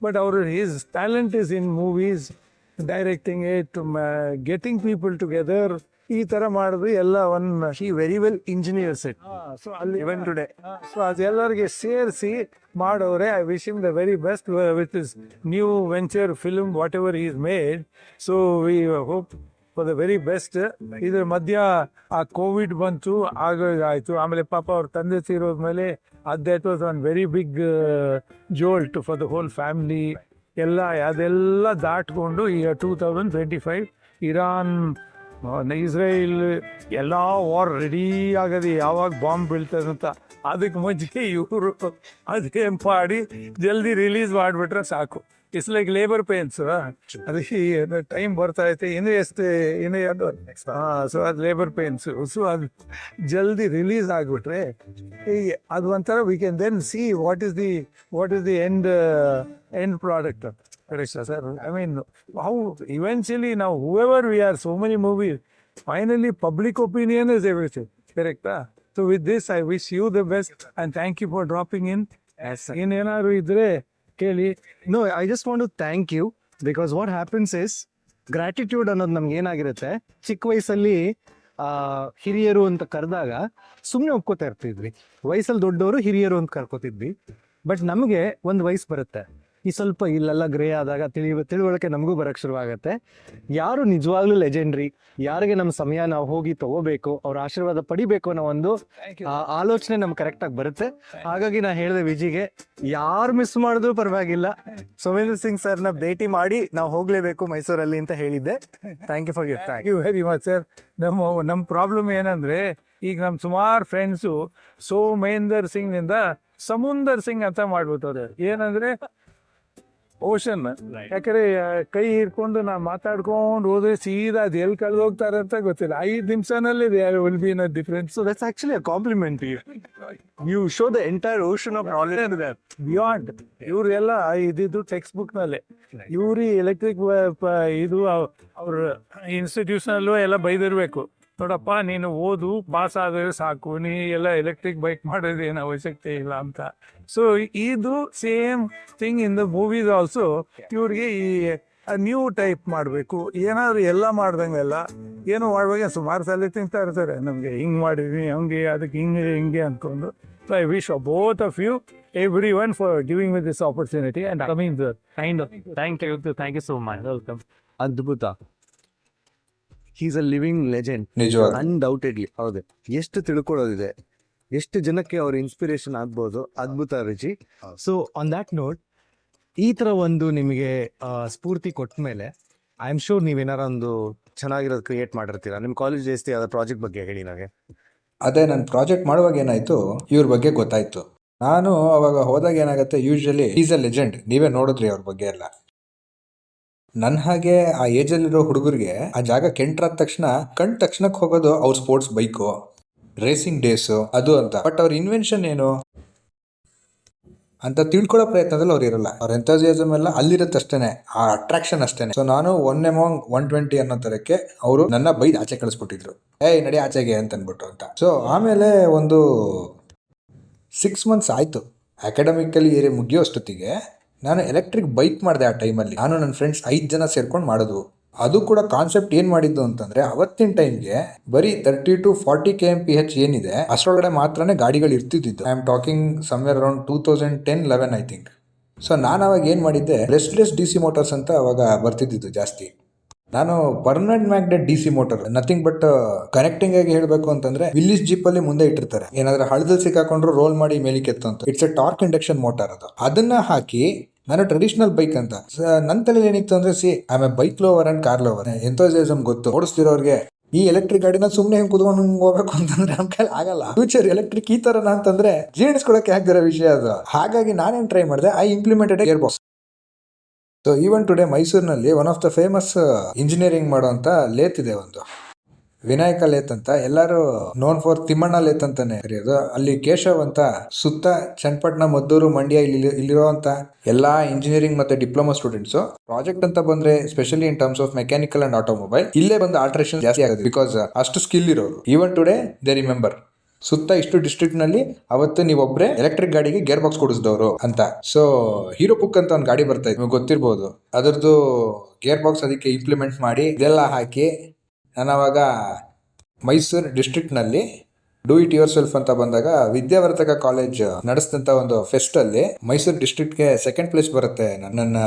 ಬಟ್ ಅವರು is talent is in movies, directing it, getting people together, ಈ ಥರ ಮಾಡಿದ್ರು ಎಲ್ಲ He very well engineers it. So ಅಲ್ಲಿ Even today. ಸೊ ಅದೆಲ್ಲರಿಗೆ ಸೇರಿಸಿ ಮಾಡೋರೆ. I wish him the very best with is new venture film what ever is made. So we hope for the very best. ಇದ್ರ ಮಧ್ಯ ಆ Covid ಬಂತು, ಆಯಿತು. ಆಮೇಲೆ ಪಾಪ ಅವ್ರ ತಂದೆ ತೀರೋದ್ಮೇಲೆ that was one very big jolt for the whole family. ಅದೆಲ್ಲ ದಾಟ್ಕೊಂಡು ಈಗ 2025 ಇರಾನ್ ಇಸ್ರೇಲ್ ಎಲ್ಲ ವಾರ್ ರೆಡಿ ಆಗದೆ, ಯಾವಾಗ ಬಾಂಬ್ ಬೀಳ್ತದೆ ಅಂತ. ಅದಕ್ಕೆ ಮುಂಚೆ ಇವರು ಅದೇ ಮಾಡಿ ಜಲ್ದಿ ರಿಲೀಸ್ ಮಾಡಿಬಿಟ್ರೆ ಸಾಕು. It's like labour pains. ಅದಕ್ಕೆ ಟೈಮ್ ಬರ್ತಾ ಐತೆ, ಇನ್ನೂ ಸೊ ಅದು ಲೇಬರ್ ಪೇನ್ಸು. ಸೊ ಅದು ಜಲ್ದಿ ರಿಲೀಸ್ ಆಗಿಬಿಟ್ರೆ ಅದು ಒಂಥರ we can then see what is the end product. Correct, sir. I mean, how eventually now, whoever we are, so many movies, finally public opinion is everything. Correct? So with this, I wish you the best and thank you for dropping in. Yes, sir. ಏನಾದ್ರು ಇದ್ರೆ ಕೇಳಿ. No, I just want to thank you because what happens is gratitude ಅನ್ನೋದು ನಮ್ಗೆ ಏನಾಗಿರುತ್ತೆ, ಚಿಕ್ಕ ವಯಸ್ಸಲ್ಲಿ ಹಿರಿಯರು ಅಂತ ಕರೆದಾಗ ಸುಮ್ಮನೆ ಒಪ್ಕೋತಾ ಇರ್ತಿದ್ವಿ. ವಯಸ್ಸಲ್ಲಿ ದೊಡ್ಡವರು ಹಿರಿಯರು ಅಂತ ಕರ್ಕೋತಿದ್ವಿ. ಬಟ್ ನಮಗೆ ಒಂದು ವಯಸ್ಸು ಬರುತ್ತೆ, ಈ ಸ್ವಲ್ಪ ಇಲ್ಲೆಲ್ಲ ಗ್ರೇ ಆದಾಗ ತಿಳುವಳಿಕೆ ನಮಗೂ ಬರೋಕ್ಕೆ ಶುರುವಾಗುತ್ತೆ. ಯಾರು ನಿಜವಾಗ್ಲೂ ಲೆಜೆಂಡ್ರಿ, ಯಾರಿಗೆ ನಮ್ಮ ಸಮಯ ನಾವು ಹೋಗಿ ತಗೋಬೇಕು, ಅವ್ರ ಆಶೀರ್ವಾದ ಪಡಿಬೇಕು ಅನ್ನೋ ಒಂದು ಆಲೋಚನೆ ನಮ್ಗೆ ಕರೆಕ್ಟಾಗಿ ಬರುತ್ತೆ. ಹಾಗಾಗಿ ನಾ ಹೇಳಿದೆ ವಿಜಿಗೆ, ಯಾರು ಮಿಸ್ ಮಾಡಿದ್ರು ಪರವಾಗಿಲ್ಲ, ಸೋಮೇಂದ್ರ ಸಿಂಗ್ ಸರ್ನ ಭೇಟಿ ಮಾಡಿ ನಾವು ಹೋಗಲೇಬೇಕು ಮೈಸೂರಲ್ಲಿ ಅಂತ ಹೇಳಿದ್ದೆ. Thank you for your thank you very much sir. ನಮ್ಮ ಪ್ರಾಬ್ಲಮ್ ಏನಂದರೆ, ಈಗ ನಮ್ಮ ಸುಮಾರು ಫ್ರೆಂಡ್ಸು ಸೋಮೇಂದರ್ ಸಿಂಗ್ನಿಂದ ಸಮುಂದರ್ ಸಿಂಗ್ ಅಂತ ಮಾಡ್ಬಿಟ್ಟವ್ರೆ. ಏನಂದರೆ ಓಷನ್. ಯಾಕಂದರೆ ಕೈ ಹಿಡ್ಕೊಂಡು ನಾವು ಮಾತಾಡ್ಕೊಂಡು ಹೋದ್ರೆ ಸೀದಾ ಅದು ಎಲ್ಲಿ ಕಳೆದು ಹೋಗ್ತಾರೆ ಅಂತ ಗೊತ್ತಿಲ್ಲ. 5 ನಿಮಿಷನಲ್ಲಿ will be in a difference. So that's actually a compliment to you. You show the entire ocean of knowledge there. Beyond. ಇವರೆಲ್ಲ ಇದ್ದಿದ್ದು ಟೆಕ್ಸ್ಟ್ ಬುಕ್ನಲ್ಲೇ. ಇವ್ರಿ ಎಲೆಕ್ಟ್ರಿಕ್ ಇದು ಅವ್ರ ಇನ್ಸ್ಟಿಟ್ಯೂಷನಲ್ಲೂ ಎಲ್ಲ ಬೈದಿರಬೇಕು, ನೋಡಪ್ಪ ನೀನು ಓದು ಪಾಸ್ ಆದರೆ ಸಾಕು, ನೀ ಎಲ್ಲ ಎಲೆಕ್ಟ್ರಿಕ್ ಬೈಕ್ ಮಾಡೋದೇನು ಅವಶ್ಯಕತೆ ಇಲ್ಲ ಅಂತ. ಸೊ ಇದು same thing in the movies also. ಇವ್ರಿಗೆ ಈ ನ್ಯೂ ಟೈಪ್ ಮಾಡಬೇಕು, ಏನಾದ್ರು ಎಲ್ಲ ಮಾಡ್ದಂಗೆಲ್ಲ ಏನು ಮಾಡುವಾಗ ಸುಮಾರು ಸಲ ತಿಂತಾ ಇರ್ತಾರೆ, ನಮಗೆ ಹಿಂಗೆ ಮಾಡಿದ್ವಿ ಹಂಗೆ ಅದಕ್ಕೆ ಹಿಂಗೆ ಅಂದ್ಕೊಂಡು. So I wish both of you everyone for giving me this opportunity and coming there. Thank you so much. Welcome. ಅದ್ಭುತ. He's a living legend. ನಿಜವಾಗ್ಲೂ ಅನ್ಡೌಟೆಡ್ಲಿ. ಹೌದು, ಎಷ್ಟು ತಿಳ್ಕೊಳ್ಳೋದಿದೆ, ಎಷ್ಟು ಜನಕ್ಕೆ ಅವ್ರ ಇನ್ಸ್ಪಿರೇಷನ್ ಆಗ್ಬೋದು. ಅದ್ಭುತ ರುಚಿ. ಸೊ ಆನ್ ದ್ಯಾಟ್ ನೋಟ್, ಈ ಥರ ಒಂದು ನಿಮಗೆ ಸ್ಫೂರ್ತಿ ಕೊಟ್ಟ ಮೇಲೆ ಐ ಆಮ್ ಶೂರ್ ನೀವೇನಾರ ಒಂದು ಚೆನ್ನಾಗಿರೋದು ಕ್ರಿಯೇಟ್ ಮಾಡಿರ್ತೀರಾ. ನಿಮ್ಮ ಕಾಲೇಜ್ ಡೇಸ್ ಅದರ ಪ್ರಾಜೆಕ್ಟ್ ಬಗ್ಗೆ ಹೇಳಿ ನನಗೆ. ಅದೇ ನಾನು ಪ್ರಾಜೆಕ್ಟ್ ಮಾಡುವಾಗ ಏನಾಯ್ತು, ಇವ್ರ ಬಗ್ಗೆ ಗೊತ್ತಾಯ್ತು. ನಾನು ಅವಾಗ ಹೋದಾಗ ಏನಾಗುತ್ತೆ, ಯೂಶಲಿ ಈಸ್ ಅ ಲೆಜೆಂಡ್, ನೀವೇ ನೋಡಿದ್ರಿ ಅವ್ರ ಬಗ್ಗೆ ಎಲ್ಲ. ನನ್ನ ಹಾಗೆ ಆ ಏಜಲ್ಲಿರೋ ಹುಡುಗರಿಗೆ ಆ ಜಾಗ ಕೆಂಟ್ರಾದ ತಕ್ಷಣ ತಕ್ಷಣಕ್ಕೆ ಹೋಗೋದು ಅವ್ರ ಸ್ಪೋರ್ಟ್ಸ್ ಬೈಕು, ರೇಸಿಂಗ್ ಡೇಸು ಅದು ಅಂತ. ಬಟ್ ಅವ್ರ ಇನ್ವೆನ್ಷನ್ ಏನು ಅಂತ ತಿಳ್ಕೊಳ್ಳೋ ಪ್ರಯತ್ನದಲ್ಲಿ ಅವ್ರು ಇರಲ್ಲ. ಅವ್ರ ಎಂಥೂಸಿಯಾಸಮ್ ಎಲ್ಲ ಅಲ್ಲಿರುತ್ತೆ ಅಷ್ಟೇನೆ, ಆ ಅಟ್ರಾಕ್ಷನ್ ಅಷ್ಟೇನೆ. ಸೊ ನಾನು 1 among 120 ಅನ್ನೋ ತರಕ್ಕೆ ಅವರು ನನ್ನ ಬೈದ್ ಆಚೆ ಕಳಿಸ್ಬಿಟ್ಟಿದ್ರು, ಏಯ್ ನಡಿ ಆಚೆಗೆ ಅಂತ ಅಂದ್ಬಿಟ್ಟು ಅಂತ. ಸೊ ಆಮೇಲೆ ಒಂದು 6 months ಆಯಿತು ಅಕಾಡೆಮಿಕಲಿ ಮುಗಿಯೋ ಅಷ್ಟೊತ್ತಿಗೆ ನಾನು ಎಲೆಕ್ಟ್ರಿಕ್ ಬೈಕ್ ಮಾಡಿದೆ. ಆ ಟೈಮಲ್ಲಿ ನಾನು ನನ್ನ ಫ್ರೆಂಡ್ಸ್ 5 ಜನ ಸೇರ್ಕೊಂಡು ಮಾಡೋದು. ಅದು ಕೂಡ ಕಾನ್ಸೆಪ್ಟ್ ಏನು ಮಾಡಿದ್ದು ಅಂತಂದರೆ, ಅವತ್ತಿನ ಟೈಮ್ಗೆ ಬರೀ 30 to 40 kmph ಏನಿದೆ ಅಷ್ಟರೊಳಗಡೆ ಮಾತ್ರನೇ ಗಾಡಿಗಳು ಇರ್ತಿದ್ದು. I am talking somewhere around 2010-11 I think. So ನಾನು ಅವಾಗ ಏನು ಮಾಡಿದ್ದೆ, ರೆಸ್ಟ್ಲೆಸ್ DC ಮೋಟರ್ಸ್ ಅಂತ ಅವಾಗ ಬರ್ತಿದ್ದು ಜಾಸ್ತಿ. ನಾನು permanent magnet DC motor, nothing but connecting ಆಗಿ ಹೇಳಬೇಕು ಅಂತಂದ್ರೆ ವಿಲ್ಲಿಸ್ ಜೀಪಲ್ಲಿ ಮುಂದೆ ಇಟ್ಟಿರ್ತಾರೆ, ಏನಾದ್ರೂ ಹಳದಲ್ಲಿ ಸಿಕ್ಕಾಕೊಂಡ್ರು ರೋಲ್ ಮಾಡಿ ಮೇಲಿಕ್ಕೆ ಎತ್ತಂತ. It's a torque induction motor. ಅದನ್ನ ಹಾಕಿ ನಾನು ಟ್ರೆಡಿಷನಲ್ ಬೈಕ್ ಅಂತ ನನ್ನ ತಲೆಯಲ್ಲಿ ಏನಿತ್ತು ಅಂದ್ರೆ, I am A bike lover and car lover. Enthusiasm ಗೊತ್ತು ಓಡಿಸ್ತಿರೋರಿಗೆ. ಈ ಎಲೆಕ್ಟ್ರಿಕ್ ಗಾಡಿನ ಸುಮ್ಮನೆ ಹೆಂಗೆ ಕುತ್ಕೊಂಡು ಹೋಗ್ಬೇಕು ಅಂತಂದ್ರೆ ನಮ್ಮ ಕೈಲಿ ಆಗಲ್ಲ. ಫ್ಯೂಚರ್ ಎಲೆಕ್ಟ್ರಿಕ್ ಈ ಥರನ ಅಂತಂದ್ರೆ ಜೀರ್ಣಿಸ್ಕೊಳಕ್ಕೆ ಆಗ್ದಿರೋ ವಿಷಯ ಅದು. ಹಾಗಾಗಿ ನಾನೇನು ಟ್ರೈ ಮಾಡಿದೆ, I implemented gear box. So even today ಮೈಸೂರಿನಲ್ಲಿ one of the famous engineering ಮಾಡುವಂಥ ಲೇತ್ ಇದೆ, ಒಂದು ವಿನಾಯಕ ಲೇತ್ ಅಂತ. ಎಲ್ಲರೂ ನೋನ್ ಫಾರ್ ತಿಮ್ಮಣ್ಣ ಲೇತ್ ಅಂತಾನೆ ಕರೆಯೋದು. ಅಲ್ಲಿ ಕೇಶವ್ ಅಂತ ಸುತ್ತ ಚನ್ನಪಟ್ಟಣ, ಮದ್ದೂರು, ಮಂಡ್ಯ ಇಲ್ಲಿರುವಂತ ಎಲ್ಲಾ ಇಂಜಿನಿಯರಿಂಗ್ ಮತ್ತೆ ಡಿಪ್ಲೊಮಾ ಸ್ಟೂಡೆಂಟ್ಸ್ ಪ್ರಾಜೆಕ್ಟ್ ಅಂತ ಬಂದ್ರೆ, specially in terms of mechanical and automobile, ಇಲ್ಲೇ ಬಂದು ಆಲ್ಟ್ರೇಷನ್ ಜಾಸ್ತಿ ಆಗುತ್ತೆ. ಬಿಕಾಸ್ ಅಷ್ಟು ಸ್ಕಿಲ್ ಇರೋರು. ಈವನ್ ಟುಡೇ ದೇ ರಿಮೆಂಬರ್, ಸುತ್ತ ಇಷ್ಟು ಡಿಸ್ಟ್ರಿಕ್ಟ್ ನಲ್ಲಿ ಅವತ್ತು ನೀವೊಬ್ರೆ ಎಲೆಕ್ಟ್ರಿಕ್ ಗಾಡಿಗೆ ಗೇರ್ ಬಾಕ್ಸ್ ಕೊಡಿಸಿದವರು ಅಂತ. ಸೊ ಹೀರೋ ಪುಕ್ ಅಂತ ಒಂದು ಗಾಡಿ ಬರ್ತಾ ಇತ್ತು, ಗೊತ್ತಿರ್ಬೋದು. ಅದರದ್ದು ಗೇರ್ ಬಾಕ್ಸ್ ಅದಕ್ಕೆ ಇಂಪ್ಲಿಮೆಂಟ್ ಮಾಡಿ ಇದೆಲ್ಲ ಹಾಕಿ, ನಾನು ಅವಾಗ ಮೈಸೂರು ಡಿಸ್ಟ್ರಿಕ್ಟ್ನಲ್ಲಿ ಡೂ ಇಟ್ ಯುವರ್ ಸೆಲ್ಫ್ ಅಂತ ಬಂದಾಗ ವಿದ್ಯಾವರ್ಧಕ ಕಾಲೇಜ್ ನಡೆಸಿದಂಥ ಒಂದು ಫೆಸ್ಟಲ್ಲಿ ಮೈಸೂರು ಡಿಸ್ಟ್ರಿಕ್ಟ್ಗೆ 2nd place ಬರುತ್ತೆ. ನನ್ನ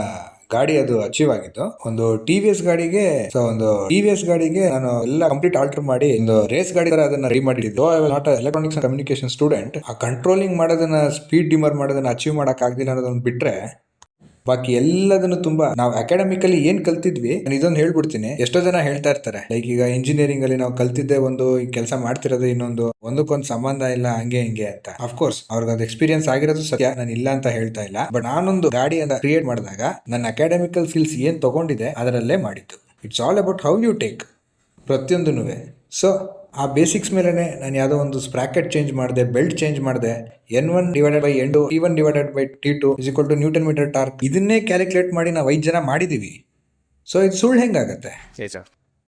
ಗಾಡಿ ಅದು ಅಚೀವ್ ಆಗಿದ್ದು. ಒಂದು TVS ಗಾಡಿಗೆ ನಾನು ಎಲ್ಲ ಕಂಪ್ಲೀಟ್ ಆಲ್ಟರ್ ಮಾಡಿ ಒಂದು ರೇಸ್ ಗಾಡಿ ತರ ಅದನ್ನ ರೆಡಿ ಮಾಡಿದ್ದು. Not electronics and communication student. ಆ ಕಂಟ್ರೋಲಿಂಗ್ ಮಾಡೋದನ್ನ, ಸ್ಪೀಡ್ ಡಿಮರ್ ಮಾಡೋದನ್ನ ಅಚೀವ್ ಮಾಡಕ್ ಆಗ್ಲಿಲ್ಲ ಅನ್ನೋದನ್ನ ಬಿಟ್ರೆ ಬಾಕಿ ಎಲ್ಲದನ್ನು ತುಂಬಾ ನಾವು ಅಕಾಡೆಮಿಕಲಿ ಏನ್ ಕಲ್ತಿದ್ವಿ. ನಾನು ಇದೊಂದು ಹೇಳ್ಬಿಡ್ತೀನಿ, ಎಷ್ಟೋ ಜನ ಹೇಳ್ತಾ ಇರ್ತಾರೆ, ಲೈಕ್ ಈಗ ಇಂಜಿನಿಯರಿಂಗ್ ಅಲ್ಲಿ ನಾವು ಕಲ್ತಿದ್ದೆ ಒಂದು, ಈ ಕೆಲಸ ಮಾಡ್ತಿರೋದು ಇನ್ನೊಂದು, ಒಂದಕ್ಕೊಂದು ಸಂಬಂಧ ಇಲ್ಲ, ಹಂಗೆ ಹಿಂಗೆ ಅಂತ. ಅಫ್ಕೋರ್ಸ್ ಅವ್ರಿಗೆ ಅದು ಎಕ್ಸ್ಪೀರಿಯನ್ಸ್ ಆಗಿರೋದು ಸತ್ಯ, ನಾನು ಇಲ್ಲ ಅಂತ ಹೇಳ್ತಾ ಇಲ್ಲ. ಬಟ್ ನಾನೊಂದು ಗಾಡಿ ಅಂತ ಕ್ರಿಯೇಟ್ ಮಾಡಿದಾಗ ನನ್ನ ಅಕಾಡೆಮಿಕಲ್ ಸ್ಕಿಲ್ಸ್ ಏನ್ ತಗೊಂಡಿದೆ ಅದರಲ್ಲೇ ಮಾಡಿದ್ದು. It's all about how you take ಪ್ರತಿಯೊಂದೂ. ಸೊ ಆ ಬೇಸಿಕ್ಸ್ ಮೇಲೆ ನಾನು ಯಾವುದೋ ಒಂದು ಸ್ಪ್ರಾಕೆಟ್ ಚೇಂಜ್ ಮಾಡಿದೆ, ಬೆಲ್ಟ್ ಚೇಂಜ್ ಮಾಡಿದೆ, N1 divided by N2, T1 divided by T2 is equal to newton meter torque. ಇದನ್ನೇ ಕ್ಯಾಲ್ಕುಲೇಟ್ ಮಾಡಿ ನಾವು 5 ಜನ ಮಾಡಿದ್ದೀವಿ. ಸೊ ಇದು ಸುಳ್ಳು ಹೆಂಗಾಗತ್ತೆ?